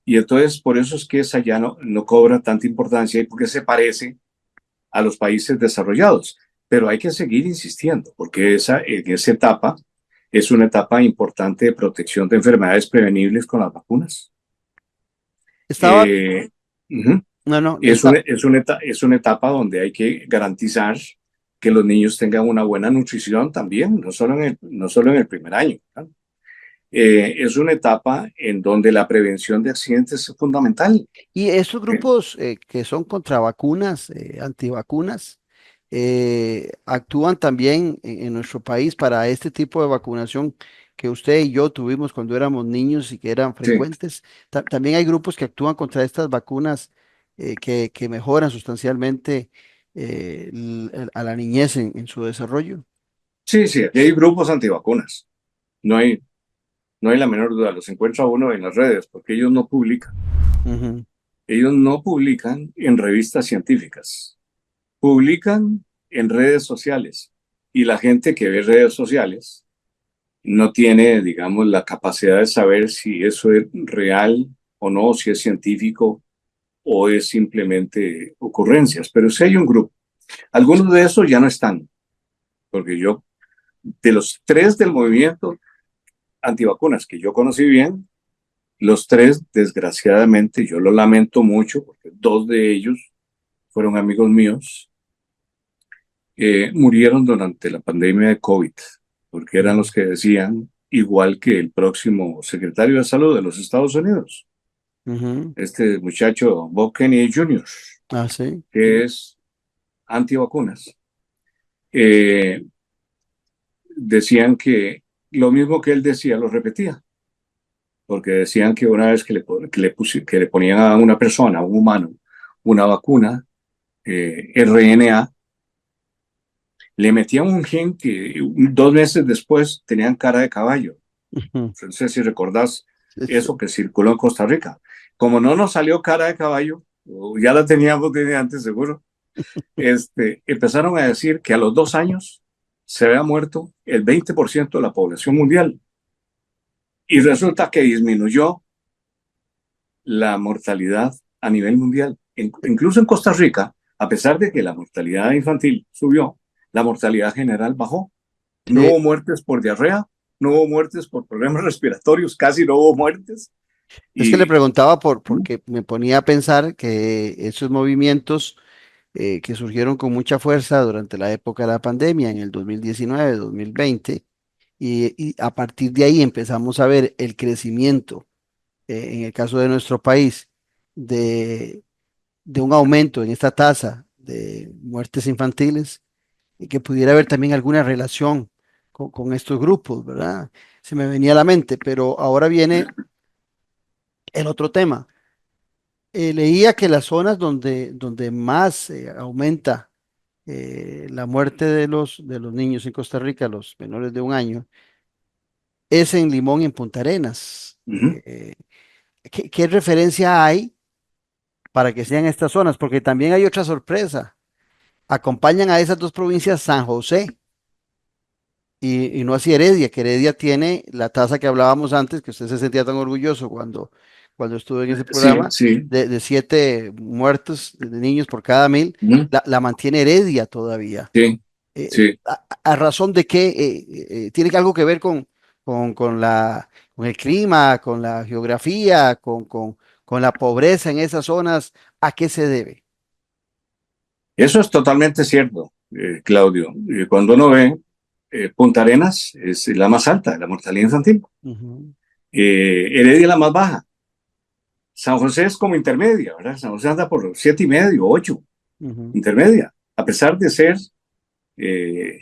S7: y entonces por eso es que esa ya no cobra tanta importancia y porque se parece a los países desarrollados. Pero hay que seguir insistiendo, porque en esa etapa es una etapa importante de protección de enfermedades prevenibles con las vacunas.
S2: Estaba,
S7: Eh, uh -huh.
S2: no, no,
S7: es una etapa donde hay que garantizar que los niños tengan una buena nutrición también, no solo en el primer año, ¿verdad? Es una etapa en donde la prevención de accidentes es fundamental.
S2: Y estos grupos que son contra vacunas, antivacunas, actúan también en nuestro país para este tipo de vacunación que usted y yo tuvimos cuando éramos niños y que eran
S7: Sí,
S2: frecuentes. También hay grupos que actúan contra estas vacunas que mejoran sustancialmente a la niñez en su desarrollo.
S7: sí, sí, aquí hay grupos antivacunas. No hay, no hay la menor duda, los encuentra uno en las redes, porque ellos no publican.
S2: Ujú,
S7: Ellos no publican en revistas científicas, publican en redes sociales. Y la gente que ve redes sociales no tiene, digamos, la capacidad de saber si eso es real o no, si es científico o es simplemente ocurrencias. Pero sí hay un grupo. Algunos de esos ya no están, porque yo, de los tres del movimiento antivacunas que yo conocí bien, los tres, desgraciadamente, yo lo lamento mucho, porque dos de ellos fueron amigos míos, murieron durante la pandemia de COVID, porque eran los que decían, igual que el próximo secretario de Salud de los Estados Unidos,
S2: ujú.
S7: este muchacho Bob Kennedy Jr.,
S2: Ah, sí.
S7: que es antivacunas, eh, decían que lo mismo que él decía, lo repetía, porque decían que una vez que le ponían a una persona, a un humano, una vacuna, RNA, le metían un gen que 2 meses después tenían cara de caballo.
S2: Ujú.
S7: No sé si recordás
S2: Sí, sí.
S7: eso que circuló en Costa Rica. Como no nos salió cara de caballo, o ya la teníamos desde antes seguro, empezaron a decir que a los 2 años se había muerto el 20% de la población mundial. Y resulta que disminuyó la mortalidad a nivel mundial. Incluso en Costa Rica, a pesar de que la mortalidad infantil subió, la mortalidad general bajó. No
S2: Sí,
S7: hubo muertes por diarrea, no hubo muertes por problemas respiratorios, casi no hubo muertes.
S2: es que le
S7: Y
S2: preguntaba porque me ponía a pensar que esos movimientos que surgieron con mucha fuerza durante la época de la pandemia, en el 2019, 2020, y a partir de ahí empezamos a ver el crecimiento, en el caso de nuestro país, de, de un aumento en esta tasa de muertes infantiles, y que pudiera haber también alguna relación con estos grupos, ¿verdad? Se me venía a la mente, pero ahora viene el otro tema. Leía que las zonas donde más aumenta la muerte de los niños en Costa Rica, los menores de 1 año, es en Limón y en Punta Arenas.
S7: ujú,
S2: ¿Qué referencia hay para que sean estas zonas? Porque también hay otra sorpresa. Acompañan a esas dos provincias San José y no así Heredia, que Heredia tiene la tasa que hablábamos antes, que usted se sentía tan orgulloso cuando estuvo en ese
S7: sí,
S2: programa,
S7: sí,
S2: de 7 muertos de niños por cada 1000,
S7: ujú,
S2: la mantiene Heredia todavía.
S7: sí, sí.
S2: A razón de que tiene algo que ver con el clima, con la geografía, con la pobreza en esas zonas, ¿a qué se debe?
S7: Eso es totalmente cierto, Claudio. Cuando uno ve, Punta Arenas es la más alta, la mortalidad infantil.
S2: Ujú,
S7: Heredia es la más baja. San José es como intermedia, ¿verdad? San José anda por 7,5, 8,
S2: ujú.
S7: intermedia, a pesar de ser eh,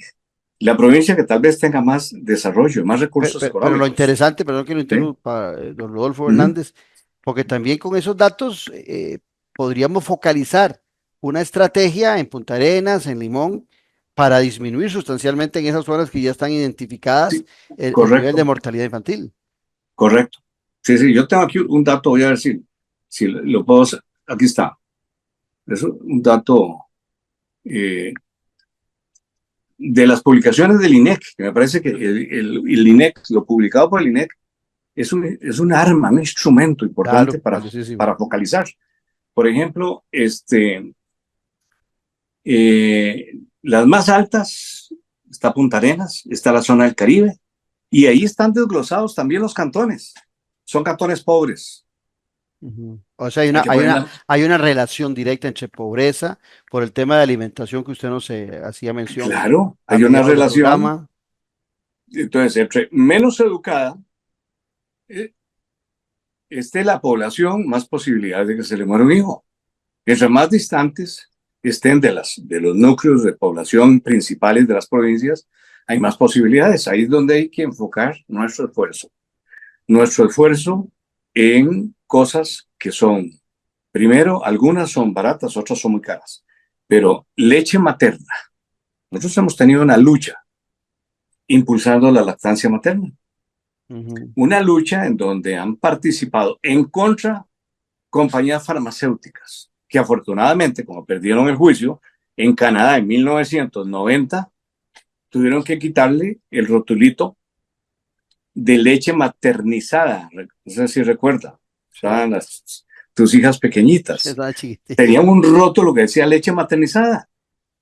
S7: la provincia que tal vez tenga más desarrollo, más recursos
S2: Pero lo
S7: económicos.
S2: interesante, perdón que lo
S7: ¿Sí?
S2: interrumpa, don Rodolfo
S7: Ujú.
S2: Hernández, porque también con esos datos podríamos focalizar una estrategia en Punta Arenas, en Limón, para disminuir sustancialmente en esas zonas que ya están identificadas
S7: Sí,
S2: el nivel de
S7: correcto,
S2: mortalidad infantil.
S7: correcto. Sí, sí, yo tengo aquí un dato, voy a ver si lo puedo hacer. Aquí está. Es un dato de las publicaciones del INEC, que me parece que el INEC, lo publicado por el INEC, es un arma, un instrumento importante
S2: Claro, valiosísimo.
S7: para focalizar. Por ejemplo, las más altas, está Punta Arenas, está la zona del Caribe, y ahí están desglosados también los cantones. Son cantones pobres.
S2: Ujú. O sea,
S7: Hay que ponerla.
S2: hay una relación directa entre pobreza por el tema de alimentación que usted nos hacía mención
S7: Claro,
S2: a
S7: hay una
S2: mediados del
S7: relación.
S2: programa.
S7: Entonces, entre menos educada eh, esté la población, más posibilidades de que se le muera un hijo. Entre más distantes estén de los núcleos de población principales de las provincias, hay más posibilidades. Ahí es donde hay que enfocar nuestro esfuerzo. Nuestro esfuerzo en cosas que son, primero, algunas son baratas, otras son muy caras. Pero leche materna. Nosotros hemos tenido una lucha impulsando la lactancia materna.
S2: Ujú.
S7: Una lucha en donde han participado en contra compañías farmacéuticas, que afortunadamente, como perdieron el juicio, en Canadá en 1990 tuvieron que quitarle el rotulito de leche maternizada. No sé si recuerda,
S2: Sí,
S7: estaban tus hijas pequeñitas.
S2: estaba chiquitito.
S7: Tenían un rótulo que decía leche maternizada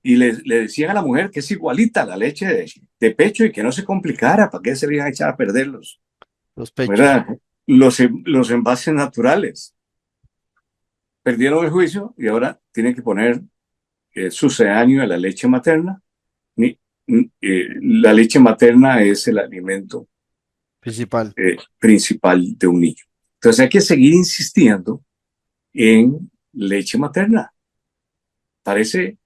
S7: y le decían a la mujer que es igualita a la leche de pecho y que no se complicara, ¿para qué se le iban a echar a perder
S2: Los pechos.
S7: ¿verdad? Los envases naturales? Perdieron el juicio y ahora tienen que poner sucedáneo a la leche materna. La leche materna es el alimento
S2: Principal.
S7: principal de un niño. Entonces hay que seguir insistiendo en leche materna. Parece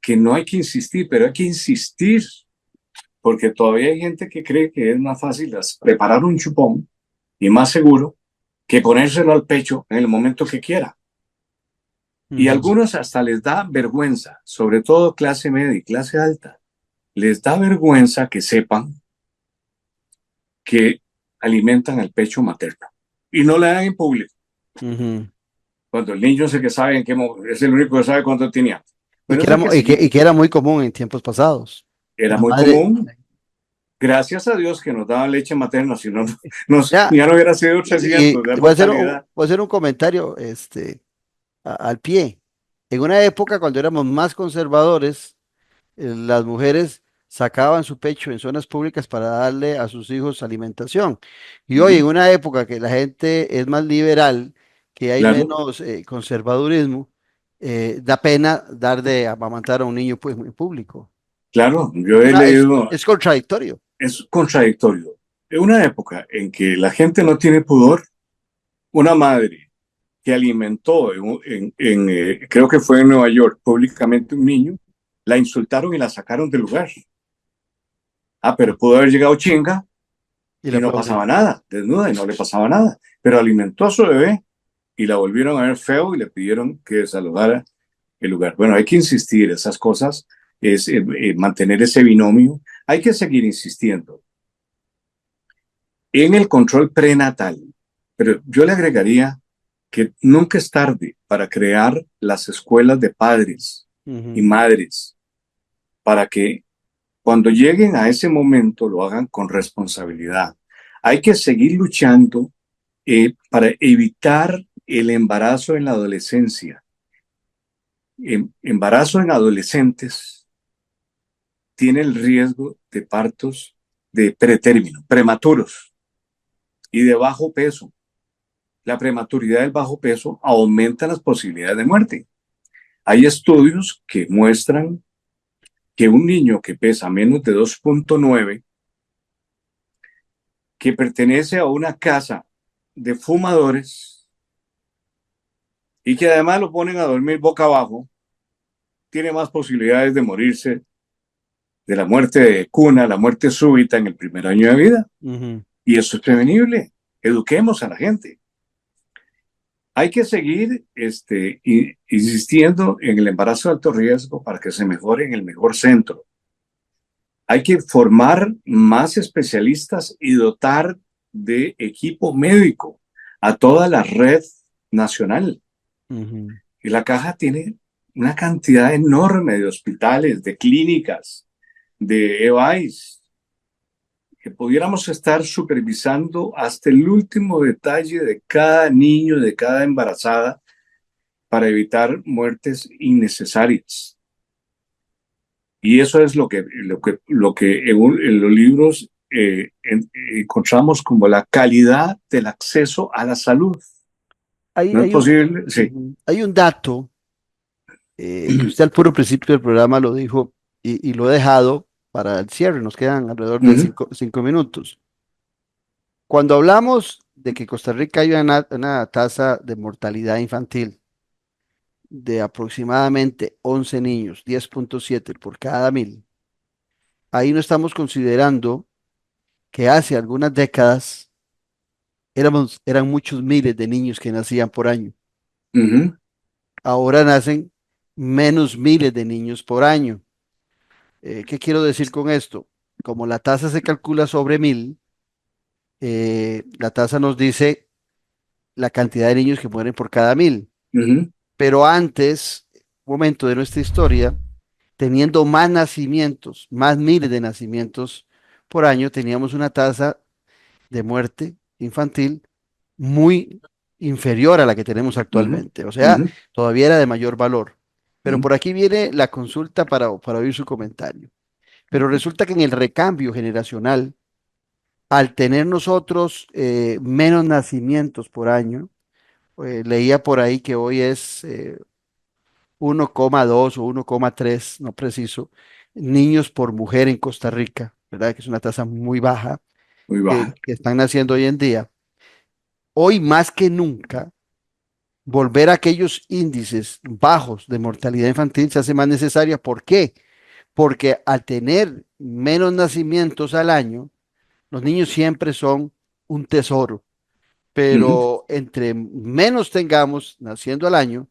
S7: que no hay que insistir, pero hay que insistir, porque todavía hay gente que cree que es más fácil preparar un chupón y más seguro que ponérselo al pecho en el momento que quiera. Y a
S2: Ujú.
S7: algunos hasta les da vergüenza, sobre todo clase media y clase alta, les da vergüenza que sepan que alimentan el pecho materno y no le dan en público.
S2: Ujú.
S7: Cuando el niño es el que sabe es el único que sabe cuánto tenía. Pero eso hay que seguir.
S2: Y que era muy común en tiempos pasados.
S7: Era
S2: La
S7: muy
S2: madre,
S7: común. Gracias a Dios que nos daban leche materna, si no,
S2: ya,
S7: ya no hubiera sido 300 de mortalidad.
S2: voy a hacer un comentario, al pie. En una época cuando éramos más conservadores, las mujeres sacaban su pecho en zonas públicas para darle a sus hijos alimentación. Y hoy, en
S7: Ujú,
S2: una época que la gente es más liberal, que hay
S7: claro,
S2: menos conservadurismo, da pena dar de amamantar a un niño pues, en público.
S7: claro, yo he leído,
S2: Es contradictorio.
S7: es contradictorio. En una época en que la gente no tiene pudor, una madre que alimentó creo que fue en Nueva York, públicamente un niño, la insultaron y la sacaron del lugar. Ah, pero pudo haber llegado chinga
S2: Y le
S7: y no
S2: aplauden.
S7: pasaba nada, desnuda y no le pasaba nada. Pero alimentó a su bebé y la volvieron a ver feo y le pidieron que desalojara el lugar. Bueno, hay que insistir, esas cosas, es mantener ese binomio. Hay que seguir insistiendo en el control prenatal, pero yo le agregaría que nunca es tarde para crear las escuelas de padres y
S2: Ujú.
S7: madres para que cuando lleguen a ese momento lo hagan con responsabilidad. Hay que seguir luchando para evitar el embarazo en la adolescencia. Embarazo en adolescentes tiene el riesgo de partos de pretérmino, prematuros y de bajo peso. La prematuridad del bajo peso aumenta las posibilidades de muerte. Hay estudios que muestran que un niño que pesa menos de 2,9, que pertenece a una casa de fumadores y que además lo ponen a dormir boca abajo, tiene más posibilidades de morirse de la muerte de cuna, la muerte súbita en el primer año de vida.
S2: Ujú.
S7: Y eso es prevenible. Eduquemos a la gente. Hay que seguir insistiendo en el embarazo de alto riesgo para que se mejore en el mejor centro. Hay que formar más especialistas y dotar de equipo médico a toda la red nacional.
S2: Ujú.
S7: Y la caja tiene una cantidad enorme de hospitales, de clínicas, de EVAIS, que pudiéramos estar supervisando hasta el último detalle de cada niño, de cada embarazada, para evitar muertes innecesarias. Y eso es lo que en los libros encontramos como la calidad del acceso a la salud.
S2: Hay,
S7: No es
S2: hay un,
S7: posible, sí.
S2: hay un dato que usted al puro principio del programa lo dijo y lo he dejado para el cierre, nos quedan alrededor de
S7: Ujú,
S2: 5 minutos. Cuando hablamos de que Costa Rica hay una tasa de mortalidad infantil de aproximadamente 11 niños, 10,7 por cada 1.000, ahí no estamos considerando que hace algunas décadas eran muchos miles de niños que nacían por año.
S7: ujú,
S2: Ahora nacen menos miles de niños por año. ¿Qué quiero decir con esto? Como la tasa se calcula sobre 1.000, la tasa nos dice la cantidad de niños que mueren por cada 1.000.
S7: ujú,
S2: Pero antes, un momento de nuestra historia, teniendo más nacimientos, más miles de nacimientos por año, teníamos una tasa de muerte infantil muy inferior a la que tenemos
S7: ujú,
S2: actualmente. O sea,
S7: ujú,
S2: todavía era de mayor valor. Pero
S7: ujú,
S2: por aquí viene la consulta para oír su comentario. Pero resulta que en el recambio generacional, al tener nosotros menos nacimientos por año, leía por ahí que hoy es 1,2 o 1,3, no preciso, niños por mujer en Costa Rica, ¿verdad? Que es una tasa muy baja
S7: muy
S2: que,
S7: baja.
S2: que están naciendo hoy en día. Hoy más que nunca, volver a aquellos índices bajos de mortalidad infantil se hace más necesaria. ¿Por qué? Porque al tener menos nacimientos al año, los niños siempre son un tesoro,
S7: Ujú,
S2: pero entre menos tengamos naciendo al año,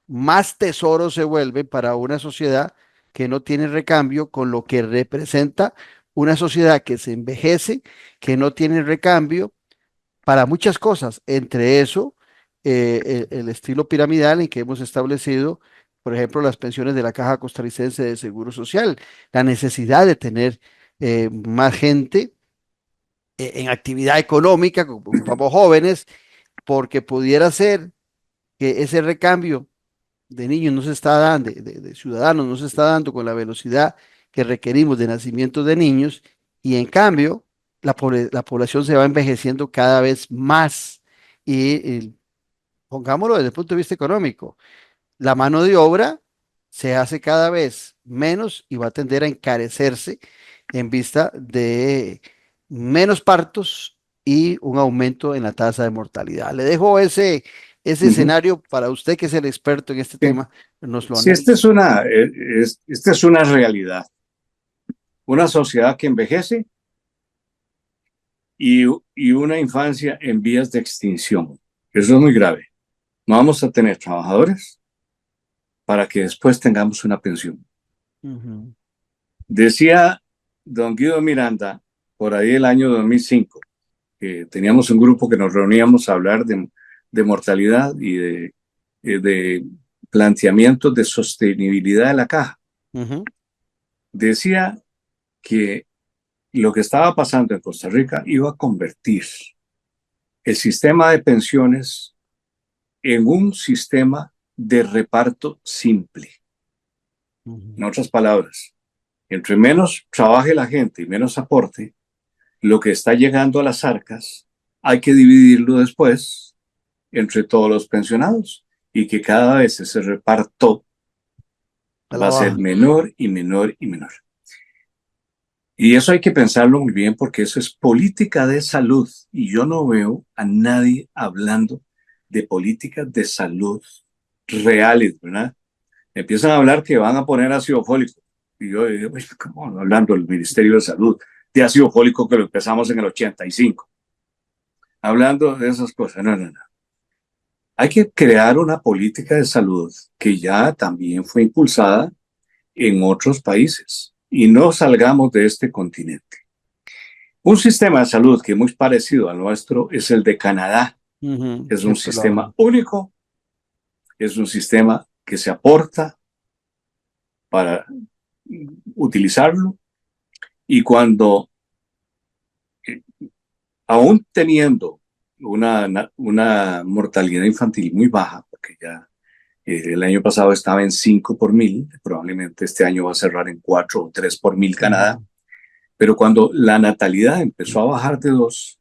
S2: más tesoro se vuelve para una sociedad que no tiene recambio con lo que representa una sociedad que se envejece, que no tiene recambio para muchas cosas, entre eso, el estilo piramidal en que hemos establecido, por ejemplo, las pensiones de la Caja Costarricense de Seguro Social, la necesidad de tener más gente en actividad económica, como ocupamos jóvenes, porque pudiera ser que ese recambio de niños no se está dando, de ciudadanos no se está dando con la velocidad que requerimos de nacimiento de niños, y en cambio la población se va envejeciendo cada vez más. Y pongámoslo desde el punto de vista económico, la mano de obra se hace cada vez menos y va a tender a encarecerse en vista de menos partos y un aumento en la tasa de mortalidad. Le dejo ese
S7: ujú.
S2: escenario para usted, que es el experto en este
S7: Sí.
S2: tema, nos lo
S7: Sí,
S2: analice.
S7: esta es una realidad. Una sociedad que envejece y, y una infancia en vías de extinción. Eso es muy grave. No vamos a tener trabajadores para que después tengamos una pensión.
S2: Ujú,
S7: Decía don Guido Miranda, por ahí el año 2005, que teníamos un grupo que nos reuníamos a hablar de mortalidad y de planteamientos de sostenibilidad de la caja.
S2: ujú,
S7: Decía que lo que estaba pasando en Costa Rica iba a convertir el sistema de pensiones en un sistema de reparto simple. En
S2: ujú.
S7: otras palabras, entre menos trabaje la gente y menos aporte, lo que está llegando a las arcas hay que dividirlo después entre todos los pensionados y que cada vez ese reparto
S2: A la
S7: va a ser
S2: baja.
S7: menor y menor y menor. Y eso hay que pensarlo muy bien porque eso es política de salud y yo no veo a nadie hablando de políticas de salud reales, ¿verdad? Empiezan a hablar que van a poner ácido fólico. Y yo digo, ¿cómo hablando del Ministerio de Salud de ácido fólico que lo empezamos en el 85? Hablando de esas cosas, no, no, no. Hay que crear una política de salud que ya también fue impulsada en otros países y no salgamos de este continente. Un sistema de salud que es muy parecido al nuestro es el de Canadá.
S2: Ujú,
S7: Es un
S2: siempre lo
S7: sistema
S2: hablo.
S7: único, es un sistema que se aporta para utilizarlo y cuando, eh, aún teniendo una mortalidad infantil muy baja, porque ya el año pasado estaba en 5 por 1.000, probablemente este año va a cerrar en 4 o 3 por 1.000 Canadá,
S2: Ujú,
S7: pero cuando la natalidad empezó a bajar de 2,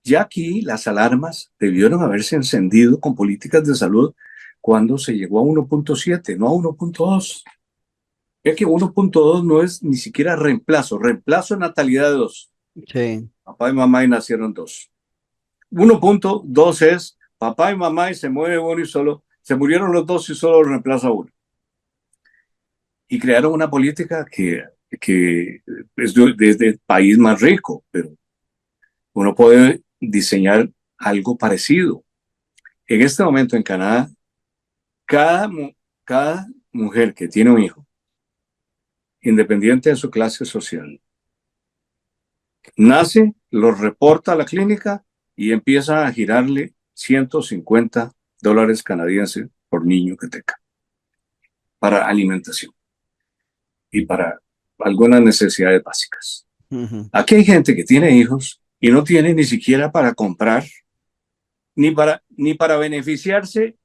S7: Ya aquí las alarmas debieron haberse encendido con políticas de salud cuando se llegó a 1.7, no a 1.2. Es que 1.2 no es ni siquiera reemplazo de natalidad de 2.
S2: Sí.
S7: Papá y mamá y nacieron 2. 1.2 es papá y mamá y se muere uno y solo, se murieron los 2 y solo reemplaza uno. Y crearon una política que es desde el país más rico, pero uno puede diseñar algo parecido. En este momento en Canadá, cada mujer que tiene un hijo, independiente de su clase social, nace, lo reporta a la clínica y empieza a girarle $150 canadienses por niño que tenga para alimentación y para algunas necesidades básicas.
S2: Ujú.
S7: Aquí hay gente que tiene hijos y no tiene ni siquiera para comprar, ni para beneficiarse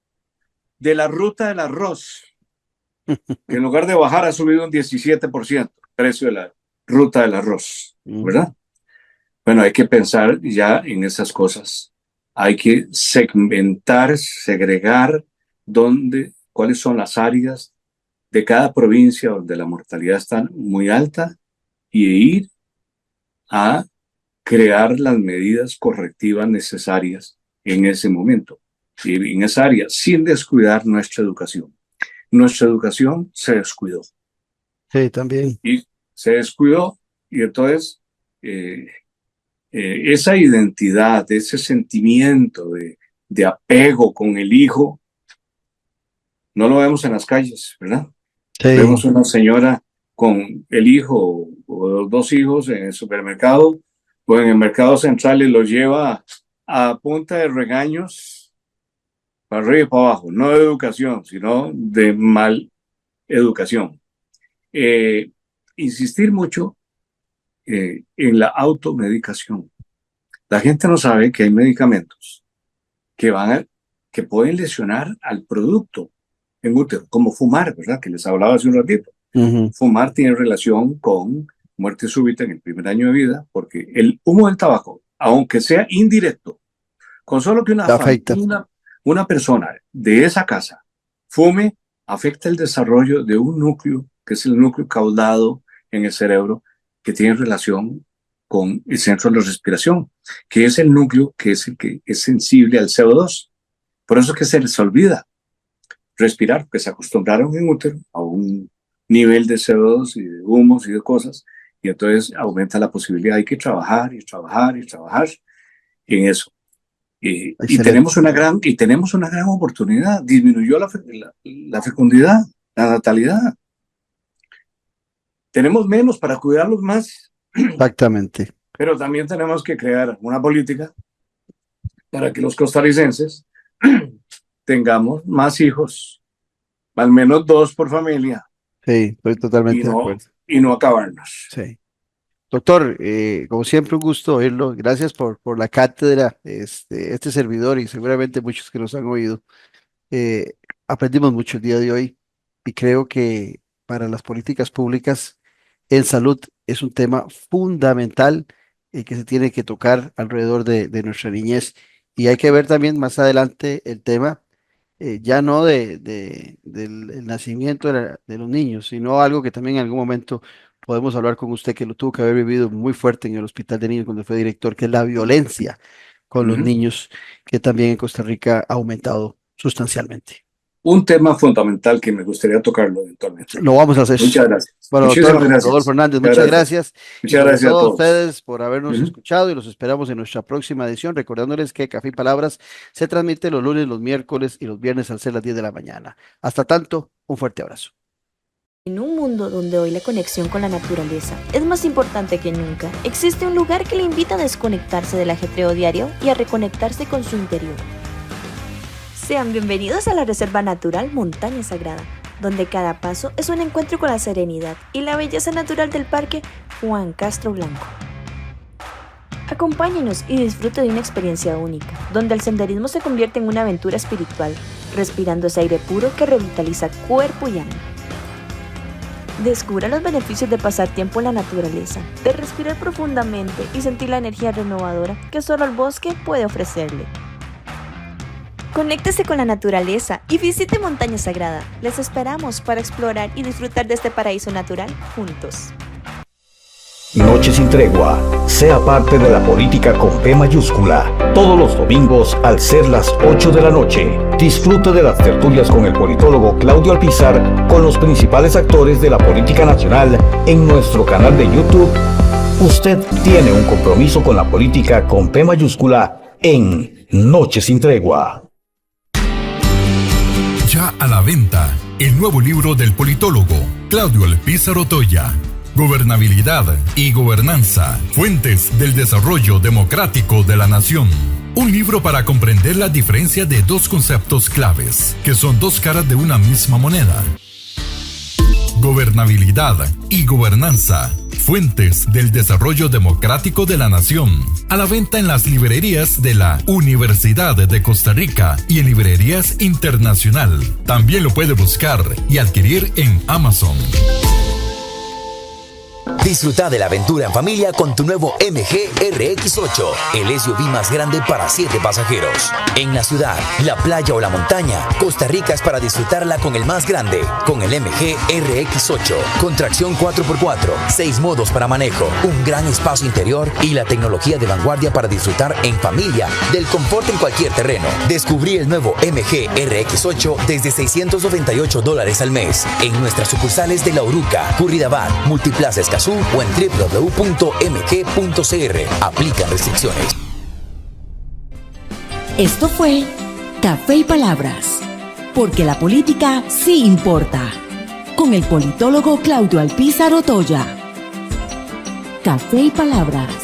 S7: de la ruta del arroz, que en lugar de bajar ha subido un 17% el precio de la ruta del arroz, ¿verdad? Bueno, hay que pensar ya en esas cosas. Hay que segmentar, segregar cuáles son las áreas de cada provincia donde la mortalidad está muy alta y ir a crear las medidas correctivas necesarias en ese momento, y en esa área, sin descuidar nuestra educación. Nuestra educación se descuidó.
S2: Sí, también.
S7: Y se descuidó, y entonces esa identidad, ese sentimiento de apego con el hijo, no lo vemos en las calles, ¿verdad?
S2: Sí.
S7: Vemos una señora con el hijo o los 2 hijos en el supermercado o en el mercado central y los lleva a punta de regaños para arriba y para abajo, no de educación, sino de mal educación. Insistir mucho en la automedicación. La gente no sabe que hay medicamentos que pueden lesionar al producto en útero, como fumar, ¿verdad? Que les hablaba hace un ratito.
S2: Ujú.
S7: Fumar tiene relación con muerte súbita en el primer año de vida, porque el humo del tabaco, aunque sea indirecto, con solo que una persona de esa casa fume, afecta el desarrollo de un núcleo, que es el núcleo caudado en el cerebro, que tiene relación con el centro de la respiración, que es el núcleo que es el que es sensible al CO2. Por eso es que se les olvida respirar, porque se acostumbraron en útero a un nivel de CO2 y de humos y de cosas, y entonces aumenta la posibilidad. Hay que trabajar y trabajar y trabajar en eso. Y tenemos una gran oportunidad. Disminuyó la fecundidad, la natalidad. Tenemos menos para cuidarlos más.
S2: Exactamente.
S7: Pero también tenemos que crear una política para que los costarricenses tengamos más hijos, al menos 2 por familia.
S2: Sí, estoy totalmente de acuerdo.
S7: Y no acabarnos.
S2: Sí. Doctor, como siempre, un gusto oírlo. Gracias por la cátedra, este servidor y seguramente muchos que nos han oído. Aprendimos mucho el día de hoy y creo que para las políticas públicas en salud es un tema fundamental que se tiene que tocar alrededor de nuestra niñez. Y hay que ver también más adelante el tema, ya no del el nacimiento de los niños, sino algo que también en algún momento podemos hablar con usted, que lo tuvo que haber vivido muy fuerte en el Hospital de Niños cuando fue director, que es la violencia con los niños, que también en Costa Rica ha aumentado sustancialmente.
S7: Un tema fundamental que me gustaría tocarlo eventualmente.
S2: Lo vamos a hacer.
S7: Muchas gracias.
S2: Bueno,
S7: Muchísimas
S2: doctor
S7: gracias.
S2: Rodolfo Hernández, muchas gracias.
S7: Muchas gracias a
S2: todos
S7: todos
S2: ustedes por habernos escuchado y los esperamos en nuestra próxima edición, recordándoles que Café y Palabras se transmite los lunes, los miércoles y los viernes al ser las 10 de la mañana. Hasta tanto, un fuerte abrazo.
S3: En un mundo donde hoy la conexión con la naturaleza es más importante que nunca, existe un lugar que le invita a desconectarse del ajetreo diario y a reconectarse con su interior. Sean bienvenidos a la Reserva Natural Montaña Sagrada, donde cada paso es un encuentro con la serenidad y la belleza natural del Parque Juan Castro Blanco. Acompáñenos y disfrute de una experiencia única, donde el senderismo se convierte en una aventura espiritual, respirando ese aire puro que revitaliza cuerpo y alma. Descubra los beneficios de pasar tiempo en la naturaleza, de respirar profundamente y sentir la energía renovadora que solo el bosque puede ofrecerle. Conéctese con la naturaleza y visite Montaña Sagrada. Les esperamos para explorar y disfrutar de este paraíso natural juntos.
S4: Noche sin tregua. Sea parte de la política con P mayúscula. Todos los domingos al ser las 8 de la noche. Disfrute de las tertulias con el politólogo Claudio Alpizar con los principales actores de la política nacional en nuestro canal de YouTube. Usted tiene un compromiso con la política con P mayúscula en Noche sin tregua.
S5: Ya a la venta, el nuevo libro del politólogo Claudio Alpizar Otoya. Gobernabilidad y gobernanza, fuentes del desarrollo democrático de la nación. Un libro para comprender la diferencia de dos conceptos claves, que son dos caras de una misma moneda. Gobernabilidad y gobernanza, fuentes del desarrollo democrático de la nación. A la venta en las librerías de la Universidad de Costa Rica y en librerías internacional. También lo puede buscar y adquirir en Amazon.
S6: Disfruta de la aventura en familia con tu nuevo MG RX8, el SUV más grande para 7 pasajeros. En la ciudad, la playa o la montaña, Costa Rica es para disfrutarla con el más grande, con el MG RX8, con tracción 4x4, 6 modos para manejo, un gran espacio interior y la tecnología de vanguardia para disfrutar en familia del confort en cualquier terreno. Descubrí el nuevo MG RX8 desde $698 al mes en nuestras sucursales de La Uruca, Curridabat, Multiplaza Escazú o en www.mg.cr. Aplican restricciones.
S1: Esto fue Café y Palabras, porque la política sí importa, con el politólogo Claudio Alpizar Otoya. Café y Palabras.